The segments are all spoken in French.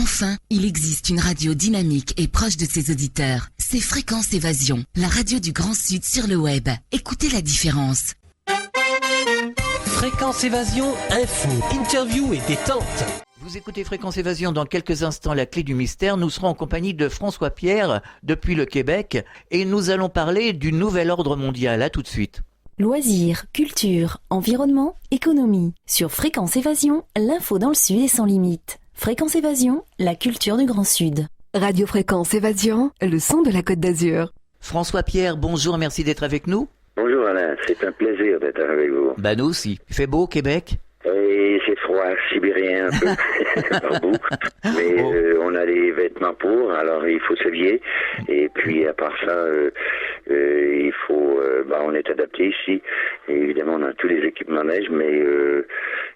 Enfin, il existe une radio dynamique et proche de ses auditeurs. C'est Fréquence Évasion, la radio du Grand Sud sur le web. Écoutez la différence. Fréquence Évasion, info, interview et détente. Vous écoutez Fréquence Évasion, dans quelques instants la clé du mystère. Nous serons en compagnie de François Pierre depuis le Québec et nous allons parler du nouvel ordre mondial. À tout de suite. Loisirs, culture, environnement, économie. Sur Fréquence Évasion, l'info dans le Sud est sans limite. Fréquence Évasion, la culture du Grand Sud. Radio Fréquence Évasion, le son de la Côte d'Azur. François Pierre, bonjour, merci d'être avec nous. Bonjour Alain, c'est un plaisir d'être avec vous. Bah nous aussi. Il fait beau au Québec? Et c'est froid, sibérien un peu, par bout. Mais on a les vêtements pour, alors il faut s'habiller. Et puis à part ça, il faut, on est adapté ici. Et évidemment, on a tous les équipements neige, mais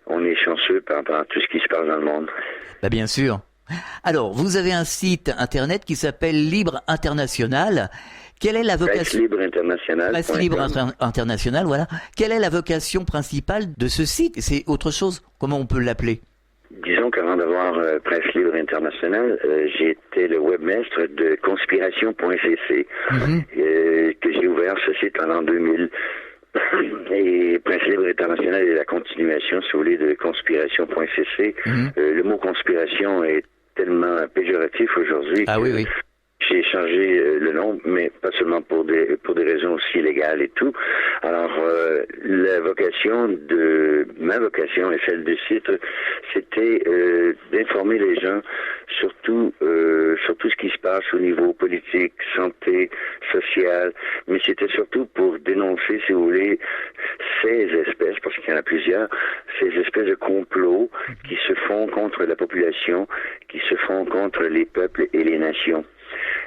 on est chanceux par rapport à tout ce qui se passe dans le monde. Bah bien sûr. Alors, vous avez un site internet qui s'appelle Libre International. Quelle est la vocation? Presse Libre International. Presse Libre International, voilà. Quelle est la vocation principale de ce site? C'est autre chose? Comment on peut l'appeler? Disons qu'avant d'avoir Presse Libre International, j'étais le webmestre de conspiration.cc, que j'ai ouvert ce site en l'an 2000. Et Presse Libre International est la continuation, si vous voulez, de conspiration.cc. Le mot conspiration est tellement péjoratif aujourd'hui. Ah oui, oui. J'ai changé le nom, mais pas seulement pour des raisons aussi légales et tout. Alors, ma vocation et celle du site, c'était d'informer les gens sur tout ce qui se passe au niveau politique, santé, social, mais c'était surtout pour dénoncer, si vous voulez, ces espèces, parce qu'il y en a plusieurs, ces espèces de complots qui se font contre la population, qui se font contre les peuples et les nations.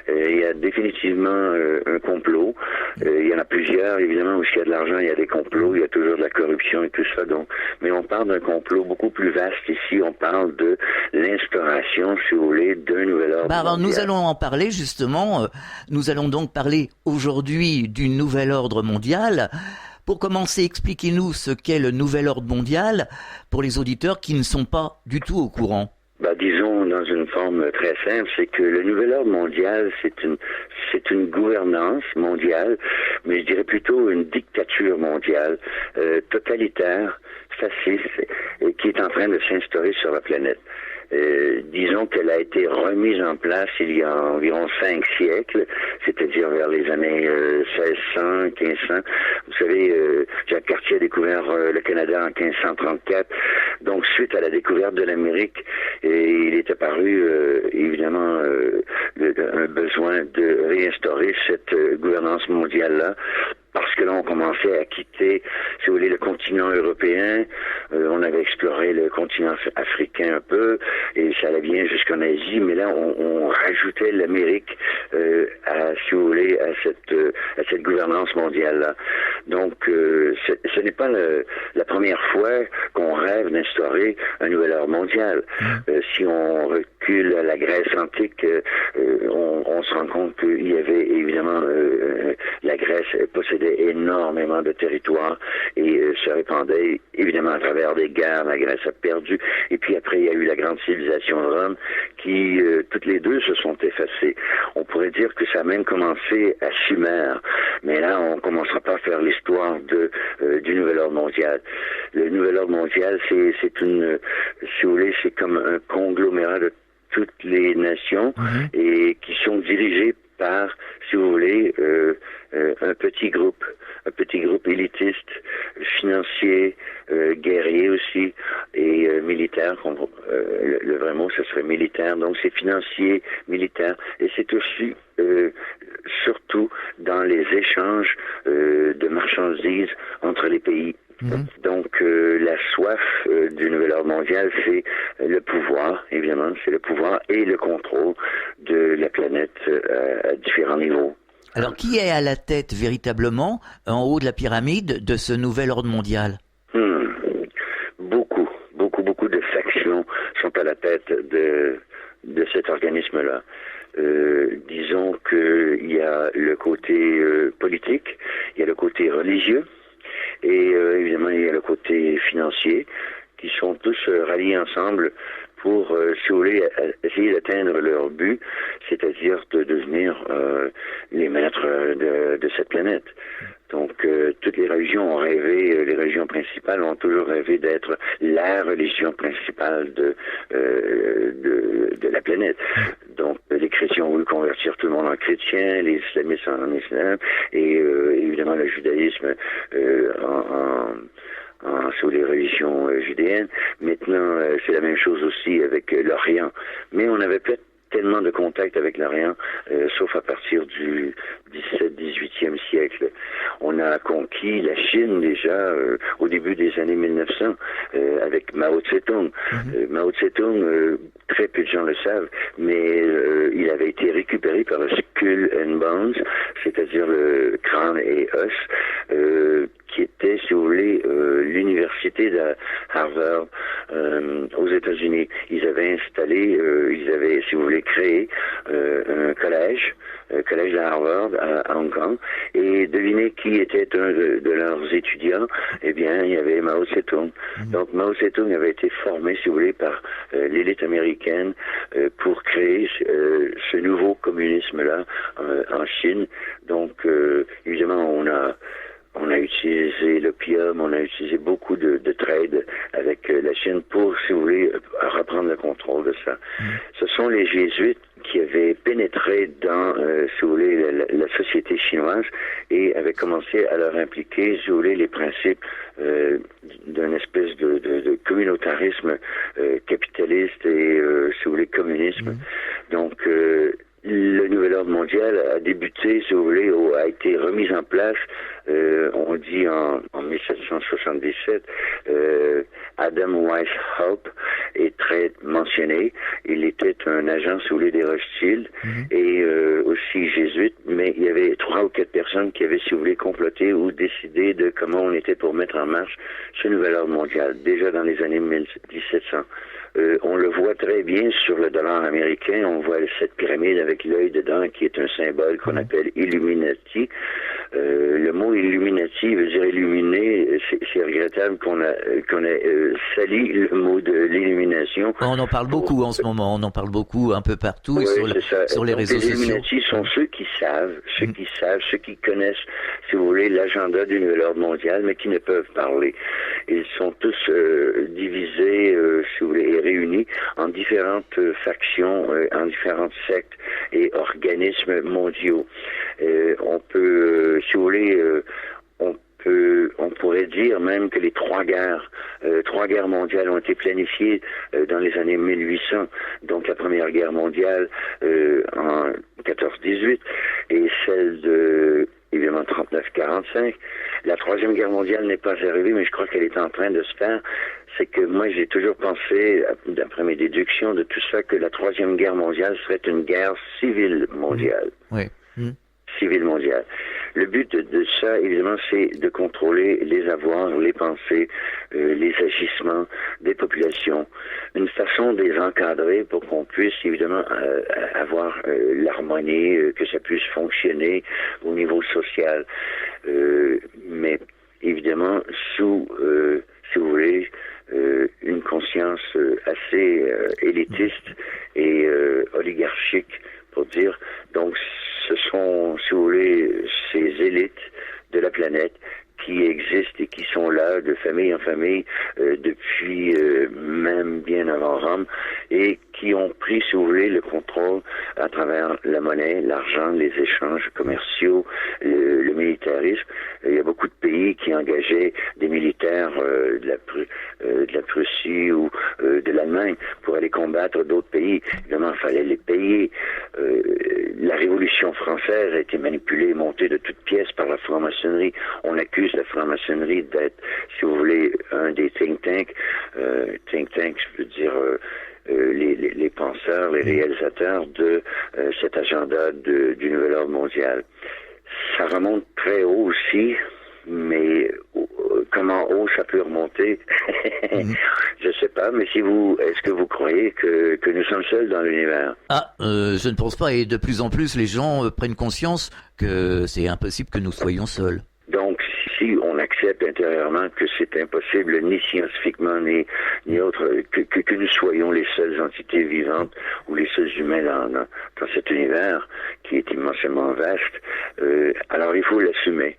Il y a définitivement un complot. Il y en a plusieurs, évidemment, où il y a de l'argent, il y a des complots, il y a toujours de la corruption et tout ça. Donc, mais on parle d'un complot beaucoup plus vaste ici. On parle de l'instauration, si vous voulez, d'un nouvel ordre mondial. Alors, nous allons en parler justement. Nous allons donc parler aujourd'hui du nouvel ordre mondial. Pour commencer, expliquez-nous ce qu'est le nouvel ordre mondial pour les auditeurs qui ne sont pas du tout au courant. Disons dans une forme très simple, c'est que le nouvel ordre mondial, c'est une gouvernance mondiale, mais je dirais plutôt une dictature mondiale, totalitaire, fasciste, qui est en train de s'instaurer sur la planète. Disons qu'elle a été remise en place il y a environ 5 siècles, c'est-à-dire vers les années 1600, 1500. Vous savez, Jacques Cartier a découvert le Canada en 1534. Donc, suite à la découverte de l'Amérique, il est apparu, évidemment, un besoin de réinstaurer cette gouvernance mondiale-là. Parce que là, on commençait à quitter, si vous voulez, le continent européen. On avait exploré le continent africain un peu, et ça allait bien jusqu'en Asie. Mais là, on rajoutait l'Amérique, si vous voulez, à cette gouvernance mondiale-là. Donc, ce n'est pas la première fois qu'on rêve d'instaurer un nouvel ordre mondial. Si on recule à la Grèce antique, on se rend compte qu'il y avait évidemment la Grèce possédait énormément de territoire et se répandait évidemment à travers des guerres. La Grèce a perdu, et puis après il y a eu la grande civilisation de Rome qui toutes les deux se sont effacées. On pourrait dire que ça a même commencé à Sumer, mais là on commencera pas à faire l'histoire du nouvel ordre mondial. Le nouvel ordre mondial, c'est une, si vous voulez, c'est comme un conglomérat de toutes les nations et qui sont dirigées par, si vous voulez, un petit groupe élitiste, financier, guerrier aussi, et militaire. Le vrai mot, ce serait militaire. Donc c'est financier, militaire, et c'est aussi surtout dans les échanges de marchandises entre les pays. Donc la soif du nouvel ordre mondial, c'est le pouvoir, évidemment, c'est le pouvoir et le contrôle de la planète à différents niveaux. Alors qui est à la tête véritablement, en haut de la pyramide, de ce nouvel ordre mondial? Beaucoup de factions sont à la tête de cet organisme-là. Disons qu'il y a le côté politique, il y a le côté religieux, et évidemment il y a le côté financier, qui sont tous ralliés ensemble pour, si vous voulez, essayer d'atteindre leur but, c'est-à-dire de devenir les maîtres de cette planète. Donc, toutes les religions ont rêvé, les religions principales ont toujours rêvé d'être la religion principale de la planète. Donc, les chrétiens ont voulu convertir tout le monde en chrétien, les islamistes en islam, et évidemment le judaïsme sur les religions judéennes. Maintenant, c'est la même chose aussi avec l'Orient. Mais on n'avait pas tellement de contact avec l'Orient, sauf à partir du 17-18e siècle. On a conquis la Chine déjà au début des années 1900 avec Mao Tse-tung. Mao Tse-tung, très peu de gens le savent, mais il avait été récupéré par le Skull and Bones, c'est-à-dire le crâne et os, qui était, si vous voulez, l'université de Harvard aux États-Unis. Ils avaient installé, si vous voulez, créé un collège de Harvard à Hong Kong, et devinez qui était un de leurs étudiants. Eh bien, il y avait Mao Tse-tung. Donc, Mao Tse-tung avait été formé, si vous voulez, par l'élite américaine pour créer ce nouveau communisme-là en Chine. Donc, évidemment, on a utilisé l'opium, on a utilisé beaucoup de trade avec la Chine pour, si vous voulez, reprendre le contrôle de ça. Ce sont les jésuites qui avaient pénétré dans, si vous voulez, la société chinoise et avaient commencé à leur impliquer, si vous voulez, les principes d'un espèce de communautarisme capitaliste et, si vous voulez, communisme. Donc, le nouvel ordre mondial a débuté, si vous voulez, a été remis en place, on dit en 1777. Adam Weishaupt est très mentionné. Il était un agent, si vous voulez, des Rothschild et aussi jésuite, mais il y avait 3 ou 4 personnes qui avaient, si vous voulez, comploté ou décidé de comment on était pour mettre en marche ce nouvel ordre mondial, déjà dans les années 1700. On le voit très bien sur le dollar américain. On voit cette pyramide avec l'œil dedans qui est un symbole qu'on appelle Illuminati. Le mot Illuminati veut dire illuminé. C'est regrettable qu'on ait sali le mot de l'illumination. On en parle beaucoup en ce moment. On en parle beaucoup un peu partout et sur les réseaux sociaux. Les Illuminati sont ceux qui savent, ceux qui connaissent, si vous voulez, l'agenda du nouvel ordre mondial, mais qui ne peuvent parler. Ils sont tous divisés, si vous voulez, réunis en différentes factions, en différentes sectes et organismes mondiaux. On peut, si vous voulez, on pourrait dire même que les 3 guerres mondiales ont été planifiées dans les années 1800. Donc la première guerre mondiale en 14-18 et celle de, évidemment, 39-45. La 3e guerre mondiale n'est pas arrivée, mais je crois qu'elle est en train de se faire. C'est que moi, j'ai toujours pensé, d'après mes déductions de tout ça, que la 3e guerre mondiale serait une guerre civile mondiale. Oui. Civile mondiale. Le but de ça, évidemment, c'est de contrôler les avoirs, les pensées, les agissements des populations. Une façon de les encadrer pour qu'on puisse, évidemment, avoir l'harmonie, que ça puisse fonctionner au niveau social. Mais, évidemment, sous, si vous voulez, une conscience assez élitiste et oligarchique, pour dire. Donc, ce sont, si vous voulez, ces élites de la planète qui existent et qui sont là de famille en famille depuis même bien avant Rome et qui ont pris, si vous voulez, le contrôle à travers la monnaie, l'argent, les échanges commerciaux, le militarisme. Il y a beaucoup de pays qui engageaient des militaires de la Prussie ou de l'Allemagne pour aller combattre d'autres pays. Évidemment, il fallait les payer. La Révolution française a été manipulée, montée de toutes pièces par la franc-maçonnerie. On accuse la franc-maçonnerie d'être, si vous voulez, un des think tanks. Think tanks, je veux dire les penseurs, les réalisateurs de cet agenda du nouvel ordre mondial. Ça remonte très haut aussi, mais comment haut ça peut remonter, je sais pas, mais est-ce que vous croyez que nous sommes seuls dans l'univers? Je ne pense pas, et de plus en plus les gens prennent conscience que c'est impossible que nous soyons seuls. Donc si on a accepte intérieurement que c'est impossible, ni scientifiquement, ni autre, que nous soyons les seules entités vivantes ou les seuls humains dans cet univers qui est immensément vaste. Alors il faut l'assumer.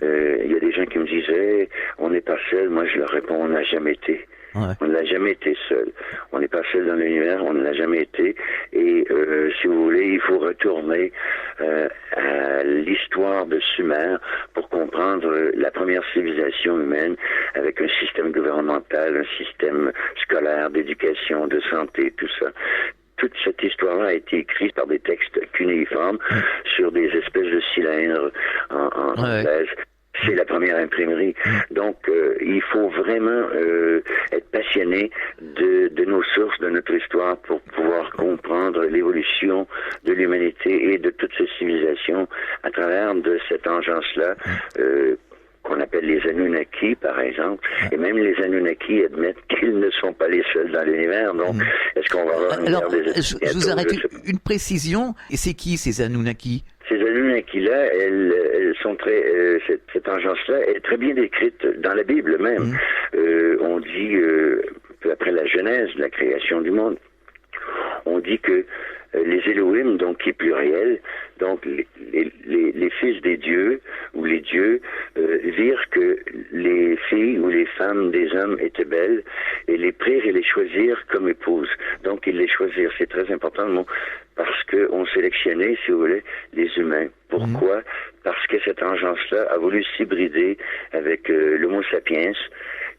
Il y a des gens qui me disaient, on n'est pas seul. Moi, je leur réponds, on n'a jamais été. Ouais. On n'a jamais été seul. On n'est pas seul dans l'univers, on ne l'a jamais été. Et si vous voulez, il faut retourner à l'histoire de Sumer pour comprendre la première civilisation humaine avec un système gouvernemental, un système scolaire, d'éducation, de santé, tout ça. Toute cette histoire-là a été écrite par des textes cunéiformes sur des espèces de cylindres en anglaise. C'est la première imprimerie. Donc, il faut vraiment être passionné de nos sources, de notre histoire, pour pouvoir comprendre l'évolution de l'humanité et de toutes ces civilisations à travers de cette engeance-là qu'on appelle les Anunnaki, par exemple. Et même les Anunnaki admettent qu'ils ne sont pas les seuls dans l'univers. Donc, est-ce qu'on va avoir je vous arrête une précision. Et c'est qui, ces Anunnaki? Ces Anunnaki-là, elles sont très... cette engeance-là est très bien décrite dans la Bible même. On dit, peu après la Genèse, la création du monde, on dit que les Elohim, donc qui est pluriel, donc les fils des dieux, ou les dieux, virent que les filles ou les femmes des hommes étaient belles, et les prirent et les choisirent comme épouses. Donc ils les choisirent, c'est très important le mot, parce qu'on sélectionnait, si vous voulez, les humains. Pourquoi? Parce que cette engeance-là a voulu s'hybrider avec l'Homo sapiens,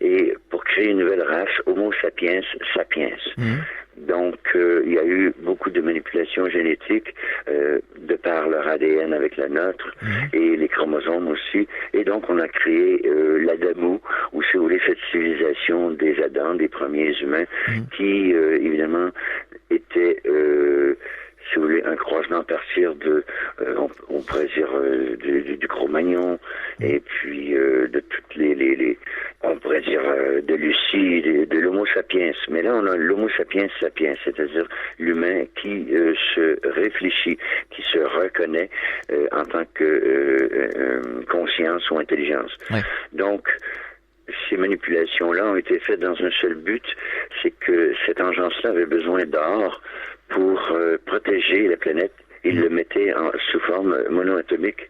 et pour créer une nouvelle race, Homo sapiens sapiens. Donc, il y a eu beaucoup de manipulations génétiques de par leur ADN avec la nôtre et les chromosomes aussi. Et donc, on a créé l'Adamou, ou si vous voulez, cette civilisation des Adams, des premiers humains, qui, évidemment, était... si vous voulez, un croisement à partir de, on pourrait dire, du Cro-Magnon, et puis de toutes les on pourrait dire, de Lucie, de l'Homo sapiens. Mais là, on a l'Homo sapiens sapiens, c'est-à-dire l'humain qui se réfléchit, qui se reconnaît en tant que conscience ou intelligence. Ouais. Donc, ces manipulations-là ont été faites dans un seul but, c'est que cette engeance-là avait besoin d'or pour protéger la planète. Il le mettait sous forme monoatomique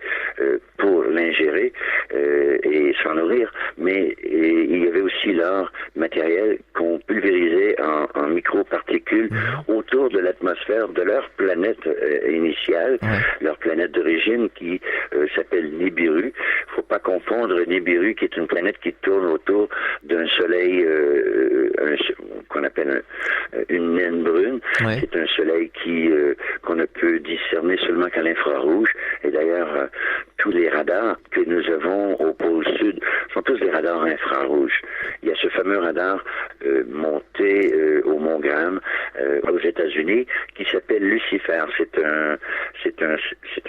pour l'ingérer et s'en nourrir, mais il y avait aussi l'or matériel qu'on pulvérisait en microparticules autour de l'atmosphère de leur planète initiale, leur planète d'origine qui s'appelle Nibiru. Il ne faut pas confondre Nibiru, qui est une planète qui tourne autour d'un soleil qu'on appelle une naine brune. C'est un soleil qu'on ne peut discerner seulement qu'à l'infrarouge. Et d'ailleurs, tous les radars que nous avons au pôle sud sont tous des radars infrarouges. Il y a ce fameux radar monté au Mont Graham aux États-Unis qui s'appelle Lucifer. C'est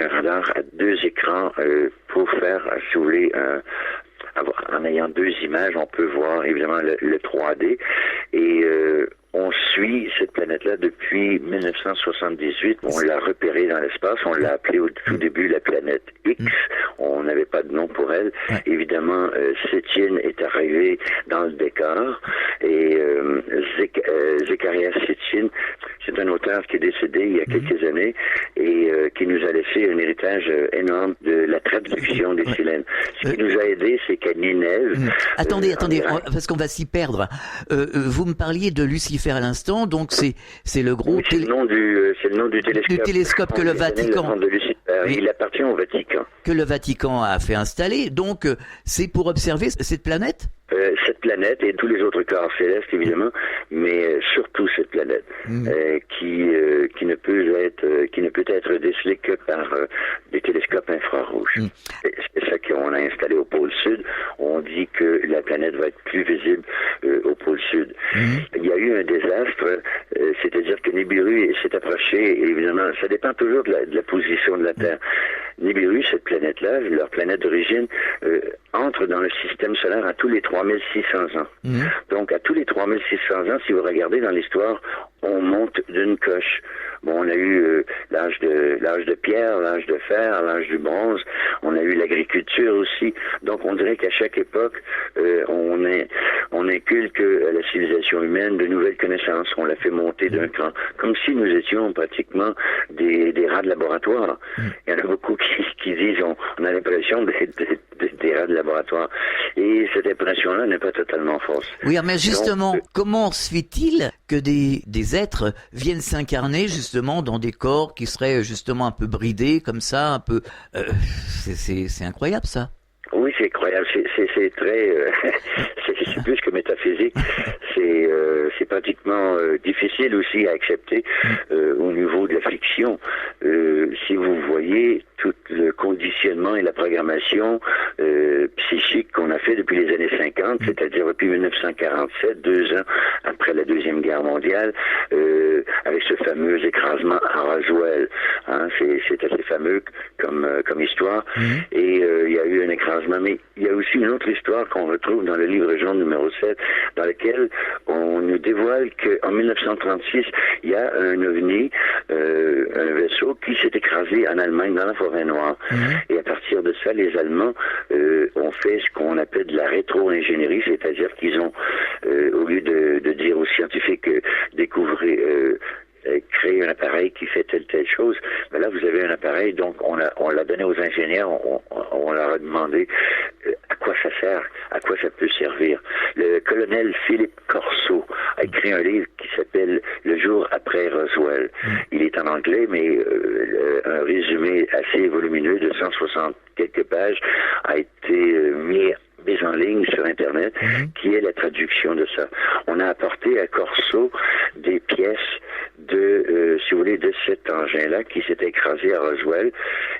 un radar à 2 écrans pour faire, si vous voulez, en ayant 2 images, on peut voir évidemment le 3D et on suit cette planète-là depuis 1978. On l'a repérée dans l'espace. On l'a appelée au tout début la planète X. On n'avait pas de nom pour elle. Évidemment, Sétine est arrivé dans le décor. Et Zecharia Sitchin, c'est un auteur qui est décédé il y a quelques années et qui nous a laissé un héritage énorme de la traduction des Silènes. Ce qui nous a aidé, c'est qu'à Ninève... Attendez, parce qu'on va s'y perdre. Vous me parliez de Lucifer à l'instant, donc c'est le gros... c'est le nom du télescope. Du télescope que le Vatican... Il appartient au Vatican. Que le Vatican a fait installer, donc c'est pour observer cette planète? Cette planète et tous les autres corps célestes, évidemment, mais surtout cette planète qui ne peut être décelée que par des télescopes infrarouges. C'est ça qu'on a installé au pôle sud. On dit que la planète va être plus visible au pôle sud. Il y a eu un désastre, c'est-à-dire que Nibiru s'est approché, et évidemment, ça dépend toujours de la position de la Terre. Nibiru, cette planète-là, leur planète d'origine, entre dans le système solaire à tous les 3600 ans. Donc, à tous les 3600 ans, si vous regardez dans l'histoire, on monte d'une coche. Bon, on a eu l'âge de pierre, l'âge de fer, l'âge du bronze. On a eu l'agriculture aussi. Donc, on dirait qu'à chaque époque, on inculque à la civilisation humaine de nouvelles connaissances. On la fait monter d'un cran, comme si nous étions pratiquement des rats de laboratoire. Il y en a beaucoup qui disent on a l'impression d'être des rats de laboratoire. Et cette impression-là n'est pas totalement fausse. Oui, mais justement, comment se fait-il que des êtres viennent s'incarner justement dans des corps qui seraient justement un peu bridés comme ça, un peu... c'est incroyable ça. Oui, c'est incroyable. C'est très... c'est plus que métaphysique. C'est pratiquement difficile aussi à accepter au niveau de la fiction. Si vous voyez tout le conditionnement et la programmation psychique qu'on a fait depuis les années 50, c'est-à-dire depuis 1947, 2 ans après la Deuxième Guerre mondiale, avec ce fameux écrasement à Roswell. Hein, c'est assez fameux comme histoire. Et il y a eu un écrasement. Mais il y a aussi une autre histoire qu'on retrouve dans le livre jaune numéro 7, dans lequel on nous dévoile qu'en 1936, il y a un ovni, un vaisseau qui s'est écrasé en Allemagne dans la forêt noire. Et à partir de ça, les Allemands ont fait ce qu'on appelle de la rétro-ingénierie, c'est-à-dire qu'ils ont, au lieu de dire aux scientifiques découvrez créer un appareil qui fait telle chose, ben là vous avez un appareil, donc on l'a donné aux ingénieurs, on leur a demandé à quoi ça sert, à quoi ça peut servir. Le colonel Philippe Corso a écrit un livre qui s'appelle Le jour après Roswell. Il est en anglais, mais un résumé assez volumineux de 160 quelques pages a été mis en ligne sur Internet, qui est la traduction de ça. On a apporté à Corso des pièces de, si vous voulez, de cet engin-là qui s'est écrasé à Roswell,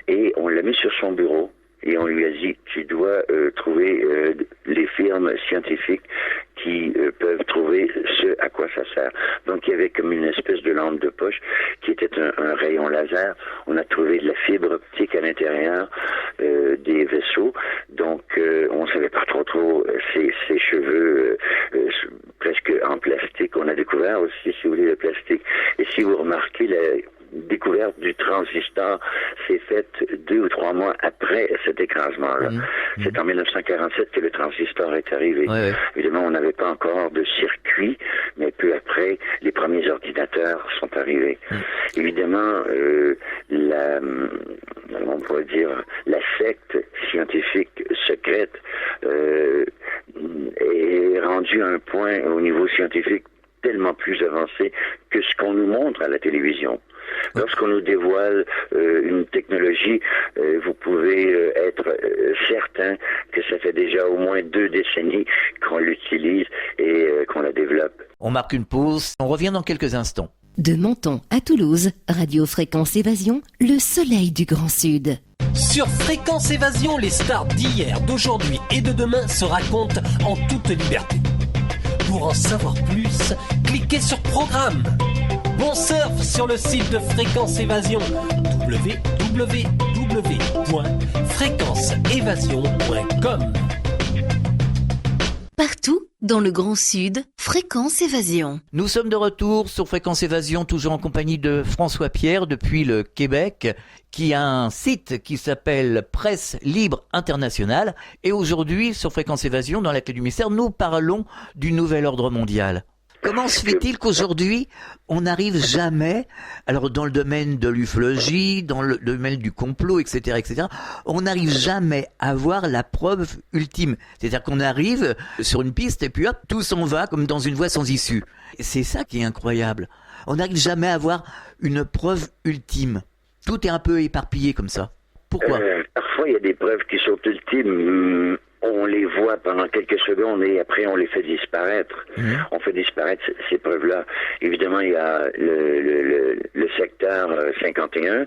et on l'a mis sur son bureau. Et on lui a dit, tu dois trouver les firmes scientifiques qui peuvent trouver ce à quoi ça sert. Donc il y avait comme une espèce de lampe de poche qui était un rayon laser. On a trouvé de la fibre optique à l'intérieur des vaisseaux. Donc on savait pas trop ces cheveux presque en plastique. On a découvert aussi, si vous voulez, le plastique. Et si vous remarquez, la découverte du transistor s'est faite 2 ou 3 mois après cet écrasement-là. C'est en 1947 que le transistor est arrivé. Évidemment, on n'avait pas encore de circuit, mais peu après, les premiers ordinateurs sont arrivés. Évidemment, on pourrait dire, la secte scientifique secrète est rendue à un point au niveau scientifique tellement plus avancé que ce qu'on nous montre à la télévision. Lorsqu'on nous dévoile une technologie, vous pouvez être certain que ça fait déjà au moins 2 décennies qu'on l'utilise et qu'on la développe. On marque une pause, on revient dans quelques instants. De Menton à Toulouse, Radio Fréquence Évasion, le soleil du Grand Sud. Sur Fréquence Évasion, les stars d'hier, d'aujourd'hui et de demain se racontent en toute liberté. Pour en savoir plus, cliquez sur Programme. Bon surf sur le site de Fréquence Évasion, www.fréquenceévasion.com. Partout dans le Grand Sud, Fréquence Évasion. Nous sommes de retour sur Fréquence Évasion, toujours en compagnie de François Pierre depuis le Québec, qui a un site qui s'appelle Presse Libre Internationale. Et aujourd'hui, sur Fréquence Évasion, dans la Clé du Mystère, nous parlons du nouvel ordre mondial. Comment se fait-il qu'aujourd'hui, on n'arrive jamais, alors dans le domaine de l'ufologie, dans le domaine du complot, etc., on n'arrive jamais à voir la preuve ultime. C'est-à-dire qu'on arrive sur une piste et puis hop, tout s'en va comme dans une voie sans issue. C'est ça qui est incroyable. On n'arrive jamais à avoir une preuve ultime. Tout est un peu éparpillé comme ça. Pourquoi ? Parfois, il y a des preuves qui sont ultimes. On les voit pendant quelques secondes et après on les fait disparaître. On fait disparaître ces preuves-là. Évidemment, il y a le secteur 51,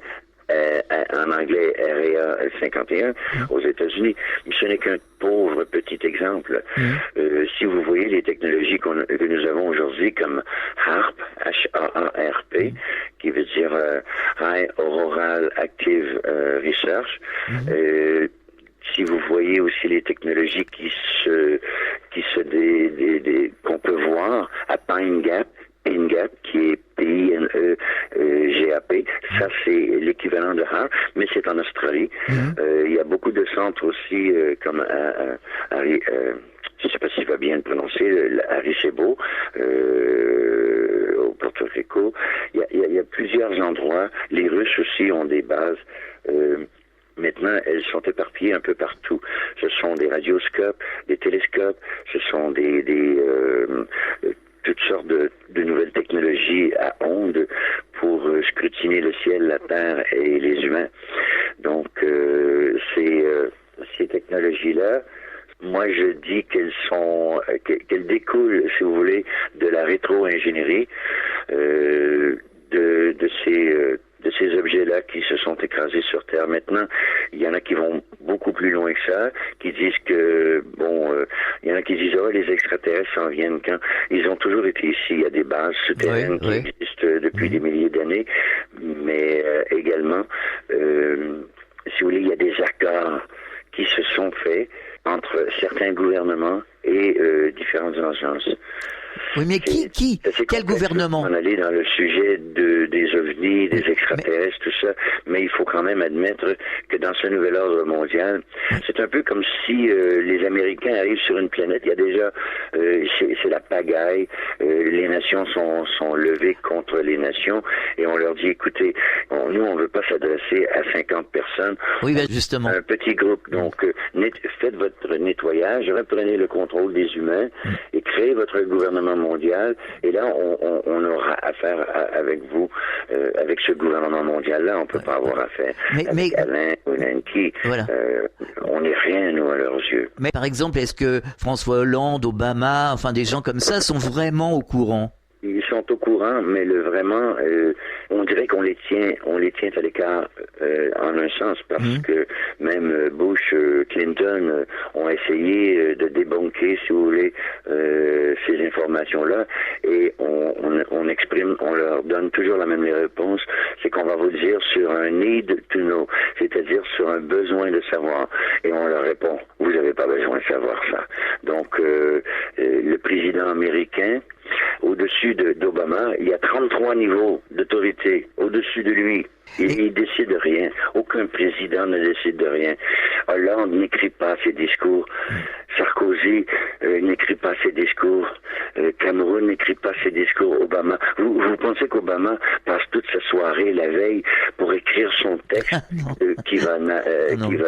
en anglais Area 51, aux États-Unis. Mais ce n'est qu'un pauvre petit exemple. Si vous voyez les technologies que nous avons aujourd'hui comme HAARP, H-A-A-R-P, qui veut dire High Auroral Active Research, si vous voyez aussi les technologies qu'on peut voir à Pine Gap, qui est P-I-N-E-G-A-P, SAP. Ça, c'est l'équivalent de HAR, mais c'est en Australie. Il y a beaucoup de centres aussi, comme je ne sais pas si je vais bien le prononcer, Arecibo, au Porto Rico. Il y a plusieurs endroits. Les Russes aussi ont des bases. Maintenant, elles sont éparpillées un peu partout. Ce sont des radioscopes, des télescopes, ce sont toutes sortes de nouvelles technologies à ondes pour scrutiner le ciel, la terre et les humains. Donc, ces technologies-là, moi, je dis qu'elles découlent, si vous voulez, de la rétro-ingénierie, de ces objets-là qui se sont écrasés sur Terre. Maintenant, il y en a qui vont beaucoup plus loin que ça, qui disent que, il y en a qui disent, les extraterrestres s'en viennent quand ils ont toujours été ici. Il y a des bases souterraines qui existent depuis des milliers d'années, mais également, si vous voulez, il y a des accords qui se sont faits entre certains gouvernements et différentes agences. Oui, mais quel gouvernement? On allait dans le sujet des ovnis, des extraterrestres, tout ça, mais il faut quand même admettre que dans ce nouvel ordre mondial, c'est un peu comme si les Américains arrivent sur une planète. Il y a déjà, c'est la pagaille, les nations sont levées contre les nations, et on leur dit, écoutez, nous, on veut pas s'adresser à 50 personnes. Oui, ben justement. Un petit groupe. Donc, faites votre nettoyage, reprenez le contrôle des humains, et créez votre gouvernement mondial, et là, on aura affaire avec vous, avec ce gouvernement mondial-là, on peut pas avoir affaire avec Alain ou Nancy. Voilà. On n'est rien, nous, à leurs yeux. Mais par exemple, est-ce que François Hollande, Obama, enfin des gens comme ça sont vraiment au courant? Ils sont au courant, mais vraiment, on dirait qu'on les tient à l'écart en un sens, parce que même Bush, Clinton ont essayé de débunker, si vous voulez, ces informations-là, et on leur donne toujours la même réponse, c'est qu'on va vous dire sur un need to know, c'est-à-dire sur un besoin de savoir, et on leur répond, vous n'avez pas besoin de savoir ça. Donc, le président américain, au-dessus d'Obama, il y a 33 niveaux d'autorité au-dessus de lui. Il décide de rien. Aucun président ne décide de rien. Hollande n'écrit pas ses discours. Sarkozy n'écrit pas ses discours. Cameroun n'écrit pas ses discours. Obama. Vous pensez qu'Obama passe toute sa soirée la veille pour écrire son texte qui va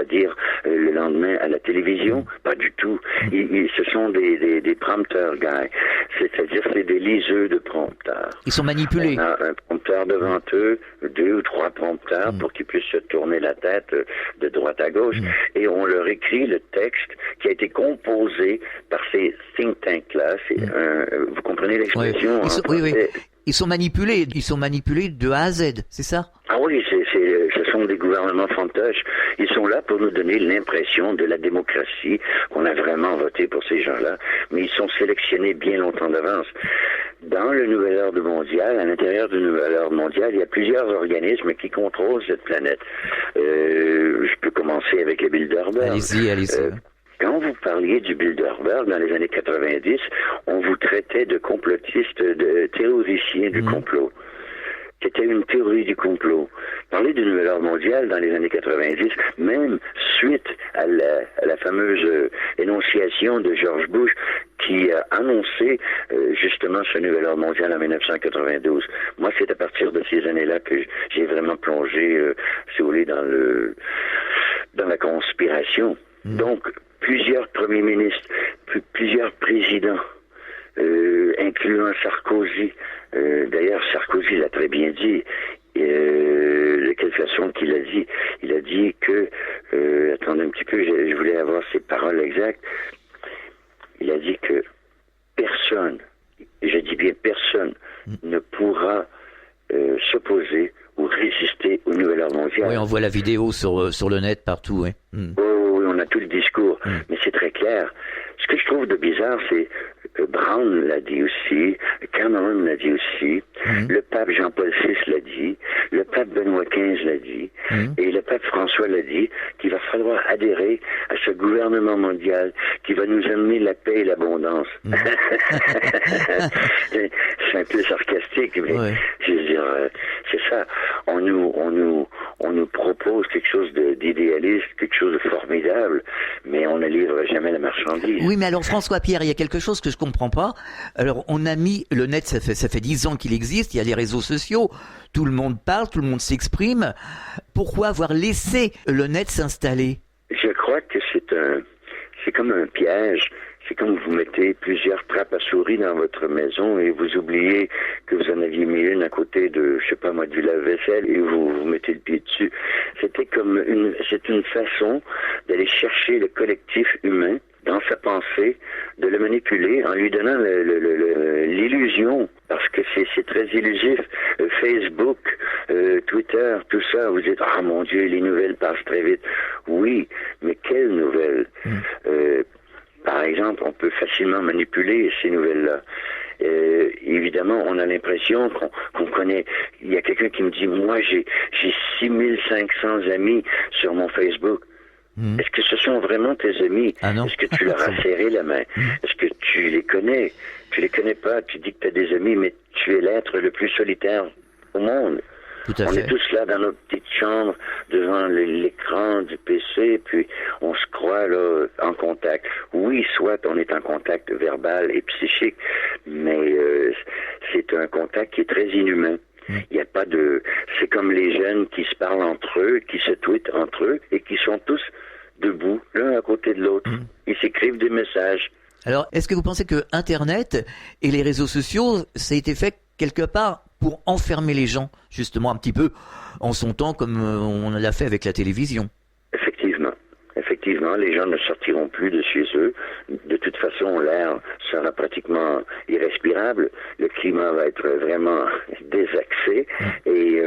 dire le lendemain à la télévision? Pas du tout. Ce sont des prompteurs, guys. C'est-à-dire c'est des liseux de prompteurs. Ils sont manipulés. On a un prompteur devant eux, 2 ou 3 prompteurs pour qu'ils puissent se tourner la tête de droite à gauche, et on leur écrit le texte qui a été composé par ces think tanks-là. Vous comprenez l'expression? Oui. Ils sont manipulés de A à Z, c'est ça? Ah oui, ce sont des gouvernements fantoches. Ils sont là pour nous donner l'impression de la démocratie, qu'on a vraiment voté pour ces gens-là, mais ils sont sélectionnés bien longtemps d'avance. Dans le nouvel ordre mondial, à l'intérieur du nouvel ordre mondial, il y a plusieurs organismes qui contrôlent cette planète. Je peux commencer avec le Bilderberg. Allez-y. Quand vous parliez du Bilderberg dans les années 90, on vous traitait de complotistes, de théoriciens du complot. C'était une théorie du complot. Parler du nouvel ordre mondial dans les années 90, même suite à la fameuse énonciation de George Bush qui a annoncé justement ce nouvel ordre mondial en 1992. Moi, c'est à partir de ces années-là que j'ai vraiment plongé, si vous voulez, dans la conspiration. Donc, plusieurs premiers ministres, plusieurs présidents, incluant Sarkozy. D'ailleurs, Sarkozy l'a très bien dit. De quelle façon qu'il a dit? Il a dit que, attendez un petit peu, je voulais avoir ses paroles exactes. Il a dit que personne, et je dis bien personne, ne pourra s'opposer ou résister au nouvel ordre mondial. Oui, on voit la vidéo sur le net partout, oui. Oui, on a tout le discours, mais c'est très clair. Ce que je trouve de bizarre, c'est que Brown l'a dit aussi, Cameron l'a dit aussi, le pape Jean-Paul VI l'a dit, le pape Benoît XV l'a dit, et le pape François l'a dit, qu'il va falloir adhérer à ce gouvernement mondial qui va nous amener la paix et l'abondance. c'est un peu sarcastique, mais je veux dire, c'est ça. On nous propose quelque chose d'idéaliste, quelque chose de formidable, mais on ne livre jamais la marchandise. Oui, mais alors François Pierre, il y a quelque chose que je comprends pas. Alors, on a mis le net, ça fait 10 ans qu'il existe, il y a les réseaux sociaux, tout le monde parle, tout le monde s'exprime. Pourquoi avoir laissé le net s'installer? Je crois que c'est comme un piège. C'est comme vous mettez plusieurs trappes à souris dans votre maison et vous oubliez que vous en aviez mis une à côté de, je sais pas moi, du lave-vaisselle et vous mettez le pied dessus. C'est une façon d'aller chercher le collectif humain dans sa pensée, de le manipuler en lui donnant l'illusion, parce que c'est très illusif. Facebook, Twitter, tout ça, vous dites, ah mon Dieu, les nouvelles passent très vite. Oui, mais quelles nouvelles? Par exemple, on peut facilement manipuler ces nouvelles-là. Évidemment, on a l'impression qu'on connaît. Il y a quelqu'un qui me dit, moi, j'ai 6500 amis sur mon Facebook. Est-ce que ce sont vraiment tes amis? Ah non. Est-ce que tu leur as serré la main? Est-ce que tu les connais? Tu les connais pas, tu dis que tu as des amis, mais tu es l'être le plus solitaire au monde. Tout à on fait. est tous là dans notre petite chambre, devant l'écran du PC, puis on se croit là en contact. Oui, soit on est en contact verbal et psychique, mais c'est un contact qui est très inhumain. Il n'y a pas de... C'est comme les jeunes qui se parlent entre eux, qui se tweetent entre eux, et qui sont tous debout, l'un à côté de l'autre. Ils s'écrivent des messages. Alors, est-ce que vous pensez que Internet et les réseaux sociaux, ça a été fait quelque part pour enfermer les gens, justement, un petit peu en son temps, comme on l'a fait avec la télévision? Effectivement, les gens ne sortiront plus de chez eux. De toute façon, l'air sera pratiquement irrespirable. Le climat va être vraiment désaxé et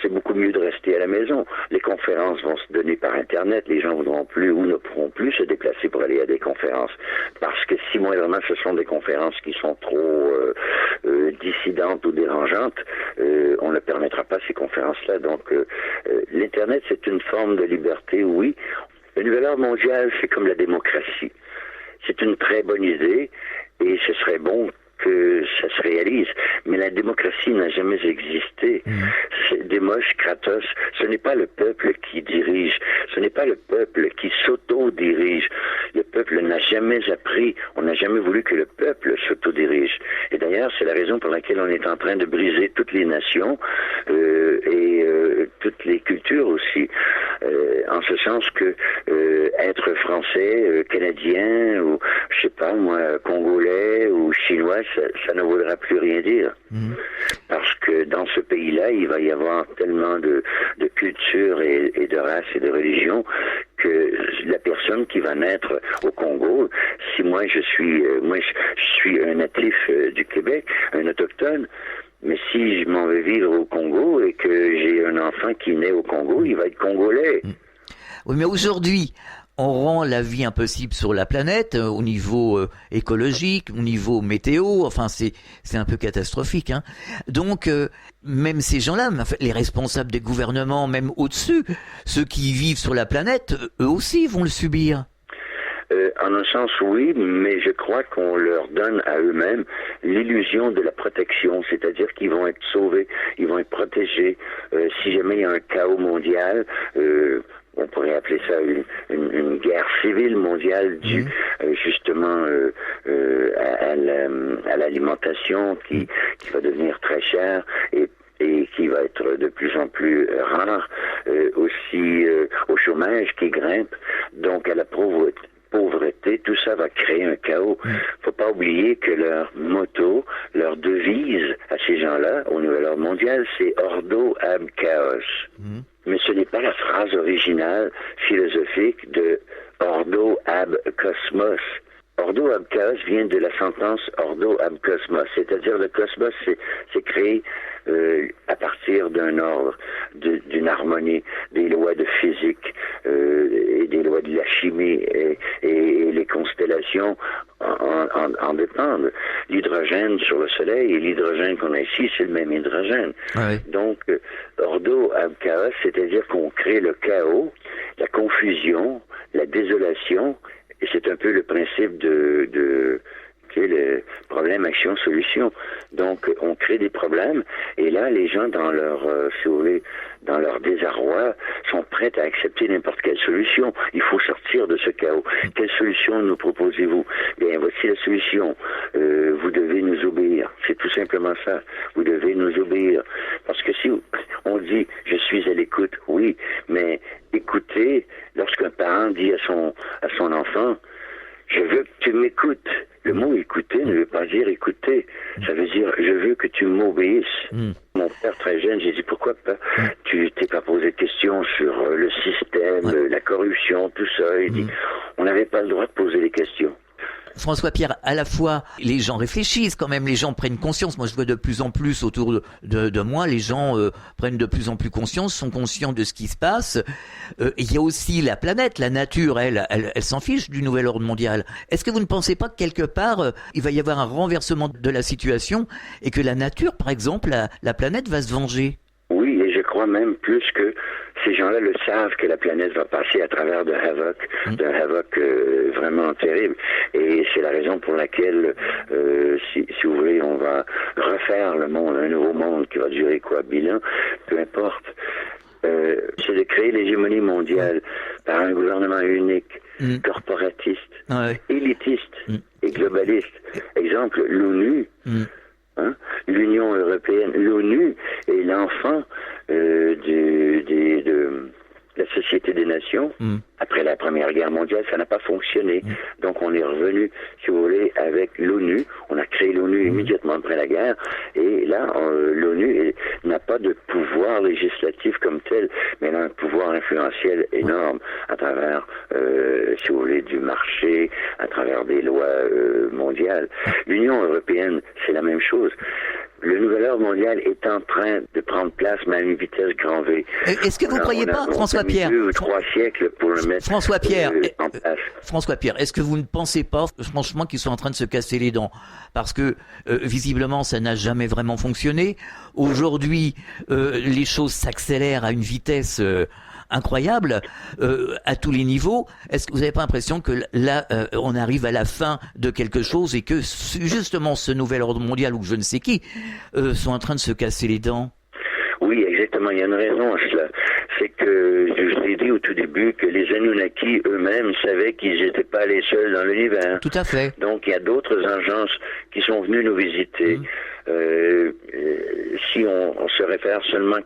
c'est beaucoup mieux de rester à la maison. Les conférences vont se donner par Internet. Les gens voudront plus ou ne pourront plus se déplacer pour aller à des conférences. Parce que si moindrement ce sont des conférences qui sont trop dissidentes ou dérangeantes, on ne permettra pas ces conférences-là. Donc, l'Internet, c'est une forme de liberté, oui. Le nouvel ordre mondial, c'est comme la démocratie. C'est une très bonne idée et ce serait bon que ça se réalise. Mais la démocratie n'a jamais existé. Démos, Kratos, ce n'est pas le peuple qui dirige, ce n'est pas le peuple qui s'auto-dirige. Le peuple n'a jamais appris, on n'a jamais voulu que le peuple s'auto-dirige. Et d'ailleurs, c'est la raison pour laquelle on est en train de briser toutes les nations et toutes les cultures aussi. En ce sens que être français, canadien, ou je sais pas moi, congolais ou chinois, ça ne voudra plus rien dire. Parce que dans ce pays-là, il va y avoir tellement de culture et de race et de religion que la personne qui va naître au Congo, si moi je suis un natif du Québec, un autochtone, mais si je m'en vais vivre au Congo et que j'ai un enfant qui naît au Congo, il va être congolais. Oui, mais aujourd'hui, on rend la vie impossible sur la planète au niveau écologique, au niveau météo, enfin c'est un peu catastrophique. Hein. Donc même ces gens-là, les responsables des gouvernements, même au-dessus, ceux qui vivent sur la planète, eux aussi vont le subir. En un sens, oui, mais je crois qu'on leur donne à eux-mêmes l'illusion de la protection, c'est-à-dire qu'ils vont être sauvés, ils vont être protégés. Si jamais il y a un chaos mondial, on pourrait appeler ça une guerre civile mondiale due justement à l'alimentation qui va devenir très chère et qui va être de plus en plus rare, aussi au chômage qui grimpe, donc à la pauvreté, tout ça va créer un chaos. Faut pas oublier que leur motto, leur devise à ces gens-là, au nouvel ordre mondial, c'est Ordo ab chaos. Mais ce n'est pas la phrase originale philosophique de Ordo ab cosmos. Ordo ab chaos vient de la sentence Ordo ab cosmos, c'est-à-dire le cosmos c'est créé à partir d'un ordre, d'une harmonie, des lois de physique et des lois de la chimie et les constellations en dépendent. L'hydrogène sur le Soleil et l'hydrogène qu'on a ici, c'est le même hydrogène. Ouais. Donc, Ordo ab chaos, c'est-à-dire qu'on crée le chaos, la confusion, la désolation, et c'est un peu le principe c'est le problème action-solution. Donc, on crée des problèmes, et là, les gens, dans leur, si vous voulez, dans leur désarroi, sont prêts à accepter n'importe quelle solution. Il faut sortir de ce chaos. Quelle solution nous proposez-vous? Bien, voici la solution. Vous devez nous obéir. C'est tout simplement ça. Vous devez nous obéir. Parce que si on dit « je suis à l'écoute », oui, mais écouter, lorsqu'un parent dit à son enfant « je veux que tu m'écoutes », le mot « écouter » ne veut pas dire « écouter ». Ça veut dire « je veux que tu m'obéisses ». Mon père, très jeune, j'ai dit « pourquoi pas tu t'es pas posé de questions sur le système, la corruption, tout ça ?» Il dit « on n'avait pas le droit de poser des questions ». François Pierre, à la fois, les gens réfléchissent quand même, les gens prennent conscience. Moi, je vois de plus en plus autour de moi, les gens prennent de plus en plus conscience, sont conscients de ce qui se passe. Il y a aussi la planète, la nature, elle s'en fiche du nouvel ordre mondial. Est-ce que vous ne pensez pas que quelque part, il va y avoir un renversement de la situation et que la nature, par exemple, la planète va se venger? Oui, et je crois même plus que ces gens-là le savent que la planète va passer à travers d'un havoc vraiment terrible. Et c'est la raison pour laquelle, si vous voulez, on va refaire le monde, un nouveau monde qui va durer quoi, 1000 ans, peu importe. C'est de créer l'hégémonie mondiale par un gouvernement unique, corporatiste, élitiste et globaliste. Exemple, l'ONU. L'Union européenne, l'ONU est l'enfant de la Société des Nations. Après la Première Guerre mondiale, ça n'a pas fonctionné. Donc on est revenu, si vous voulez, avec l'ONU. On a créé l'ONU immédiatement après la guerre. Et là, l'ONU n'a pas de pouvoir législatif comme tel, mais elle a un pouvoir influentiel énorme à travers, si vous voulez, du marché, à travers des lois mondiales. L'Union européenne, c'est la même chose. Le nouvel ordre mondial est en train de prendre place, mais à une vitesse grand V. Est-ce que vous ne croyez pas, François Pierre, 2 ou 3 siècles pour le mettre François Pierre, en place. François Pierre, est-ce que vous ne pensez pas, franchement, qu'ils sont en train de se casser les dents? Parce que, visiblement, ça n'a jamais vraiment fonctionné. Aujourd'hui, les choses s'accélèrent à une vitesse incroyable à tous les niveaux. Est-ce que vous n'avez pas l'impression que là, on arrive à la fin de quelque chose et que justement ce nouvel ordre mondial ou je ne sais qui sont en train de se casser les dents? Oui, exactement. Il y a une raison à cela. C'est que je vous ai dit au tout début que les Anunnaki eux-mêmes savaient qu'ils n'étaient pas les seuls dans l'univers. Tout à fait. Donc il y a d'autres agences qui sont venues nous visiter. Si on se réfère seulement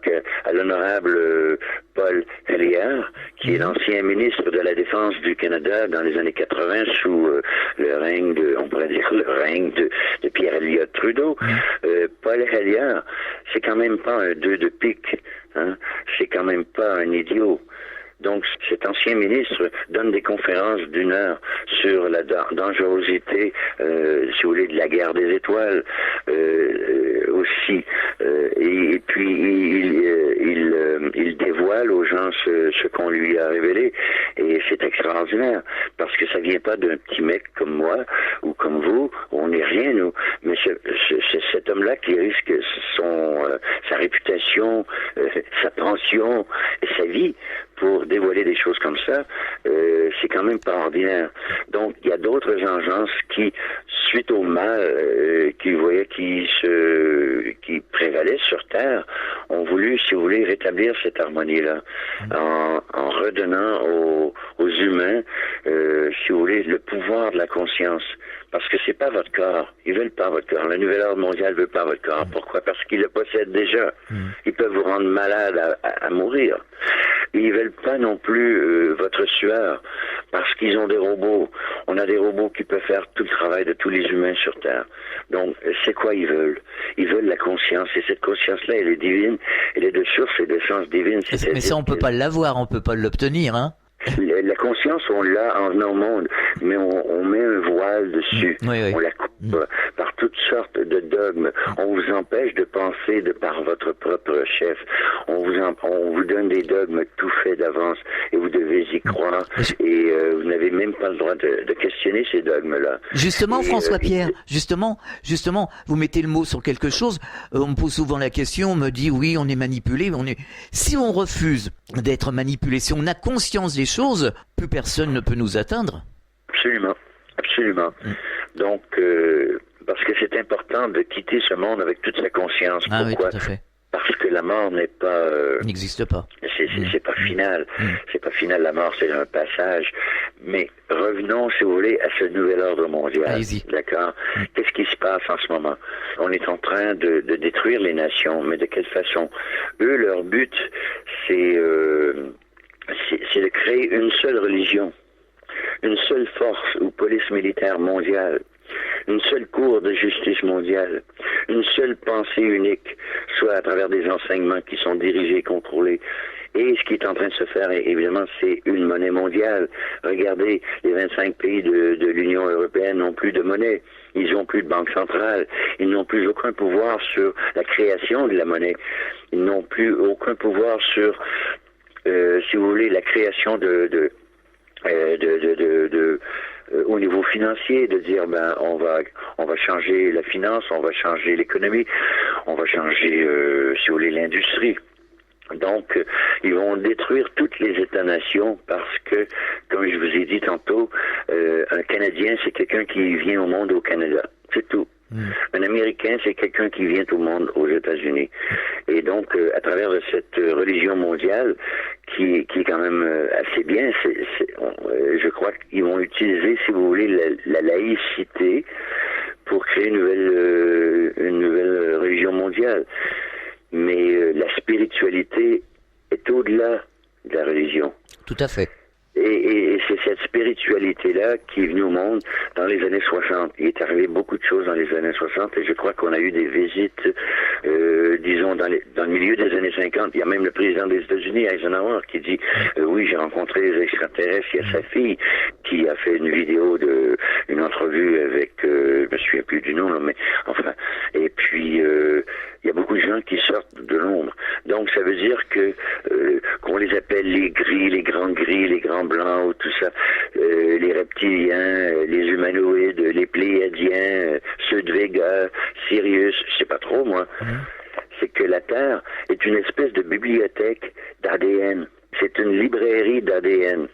à l'honorable Paul Hellyer, qui est l'ancien ministre de la Défense du Canada dans les années 80 sous le règne de Pierre Elliott Trudeau, Paul Hellyer, c'est quand même pas un 2 de pique, hein? C'est quand même pas un idiot. Donc, cet ancien ministre donne des conférences d'1 heure sur la dangerosité, si vous voulez, de la guerre des étoiles aussi. Et puis, il dévoile aux gens ce qu'on lui a révélé. Et c'est extraordinaire, parce que ça vient pas d'un petit mec comme moi ou comme vous. On n'est rien, nous. Mais c'est cet homme-là qui risque sa réputation, sa pension et sa vie pour dévoiler des choses comme ça, c'est quand même pas ordinaire. Donc, il y a d'autres agences qui, suite au mal qui prévalait sur Terre, ont voulu, si vous voulez, rétablir cette harmonie-là, en redonnant aux humains, si vous voulez, le pouvoir de la conscience. Parce que c'est pas votre corps. Ils veulent pas votre corps. Le nouvel ordre mondial veut pas votre corps. Pourquoi? Parce qu'ils le possèdent déjà. Ils peuvent vous rendre malade à mourir. Ils veulent pas non plus votre sueur. Parce qu'ils ont des robots. On a des robots qui peuvent faire tout le travail de tous les humains sur Terre. Donc, c'est quoi ils veulent? Ils veulent la conscience. Et cette conscience-là, elle est divine. Elle est de source et d'essence divine. Mais ça, on peut pas l'avoir. On peut pas l'obtenir, hein? La conscience, on l'a en venant au monde, mais on met un voile dessus. Oui. On la coupe par toutes sortes de dogmes. On vous empêche de penser de par votre propre chef. On vous donne des dogmes tout faits d'avance et vous devez y croire. Et vous n'avez même pas le droit de questionner ces dogmes-là. Justement, François Pierre, justement, vous mettez le mot sur quelque chose. On me pose souvent la question, on me dit oui, on est manipulé. Si on refuse d'être manipulé, si on a conscience des choses, plus personne ne peut nous atteindre. Absolument. Donc, parce que c'est important de quitter ce monde avec toute sa conscience. Ah Pourquoi? oui, tout à fait. Parce que la mort n'est pas... N'existe pas. C'est pas final. C'est pas final, la mort, c'est un passage. Mais revenons, si vous voulez, à ce nouvel ordre mondial. Allez-y. D'accord? Qu'est-ce qui se passe en ce moment? On est en train de détruire les nations, mais de quelle façon? Eux, leur but, c'est de créer une seule religion, une seule force ou police militaire mondiale, une seule cour de justice mondiale, une seule pensée unique, soit à travers des enseignements qui sont dirigés, contrôlés. Et ce qui est en train de se faire, évidemment, c'est une monnaie mondiale. Regardez, les 25 pays de l'Union européenne n'ont plus de monnaie. Ils n'ont plus de banque centrale. Ils n'ont plus aucun pouvoir sur la création de la monnaie. Ils n'ont plus aucun pouvoir sur, si vous voulez, la création au niveau financier, de dire on va changer la finance, on va changer l'économie, on va changer, si vous voulez, l'industrie. Donc, ils vont détruire toutes les États-nations parce que, comme je vous ai dit tantôt, un Canadien, c'est quelqu'un qui vient au monde au Canada. C'est tout. Un Américain, c'est quelqu'un qui vient au monde aux États-Unis. Et donc, à travers cette religion mondiale, qui est quand même assez bien, je crois qu'ils vont utiliser, si vous voulez, la laïcité pour créer une nouvelle religion mondiale. Mais la spiritualité est au-delà de la religion. Tout à fait. Et c'est cette spiritualité-là qui est venue au monde dans les années 60. Il est arrivé beaucoup de choses dans les années 60 et je crois qu'on a eu des visites, disons, dans le milieu des années 50. Il y a même le président des États-Unis, Eisenhower, qui dit oui, j'ai rencontré les extraterrestres. Il y a sa fille qui a fait une vidéo une entrevue avec, je me souviens plus du nom, là, mais enfin, et puis il y a beaucoup de gens qui sortent de l'ombre. Donc ça veut dire que qu'on les appelle les gris, les grands blancs, ou tout ça, les reptiliens, les humanoïdes, les pléiadiens, ceux de Vega, Sirius, je sais pas trop moi. C'est que la Terre est une espèce de bibliothèque d'ADN. C'est une librairie d'ADN.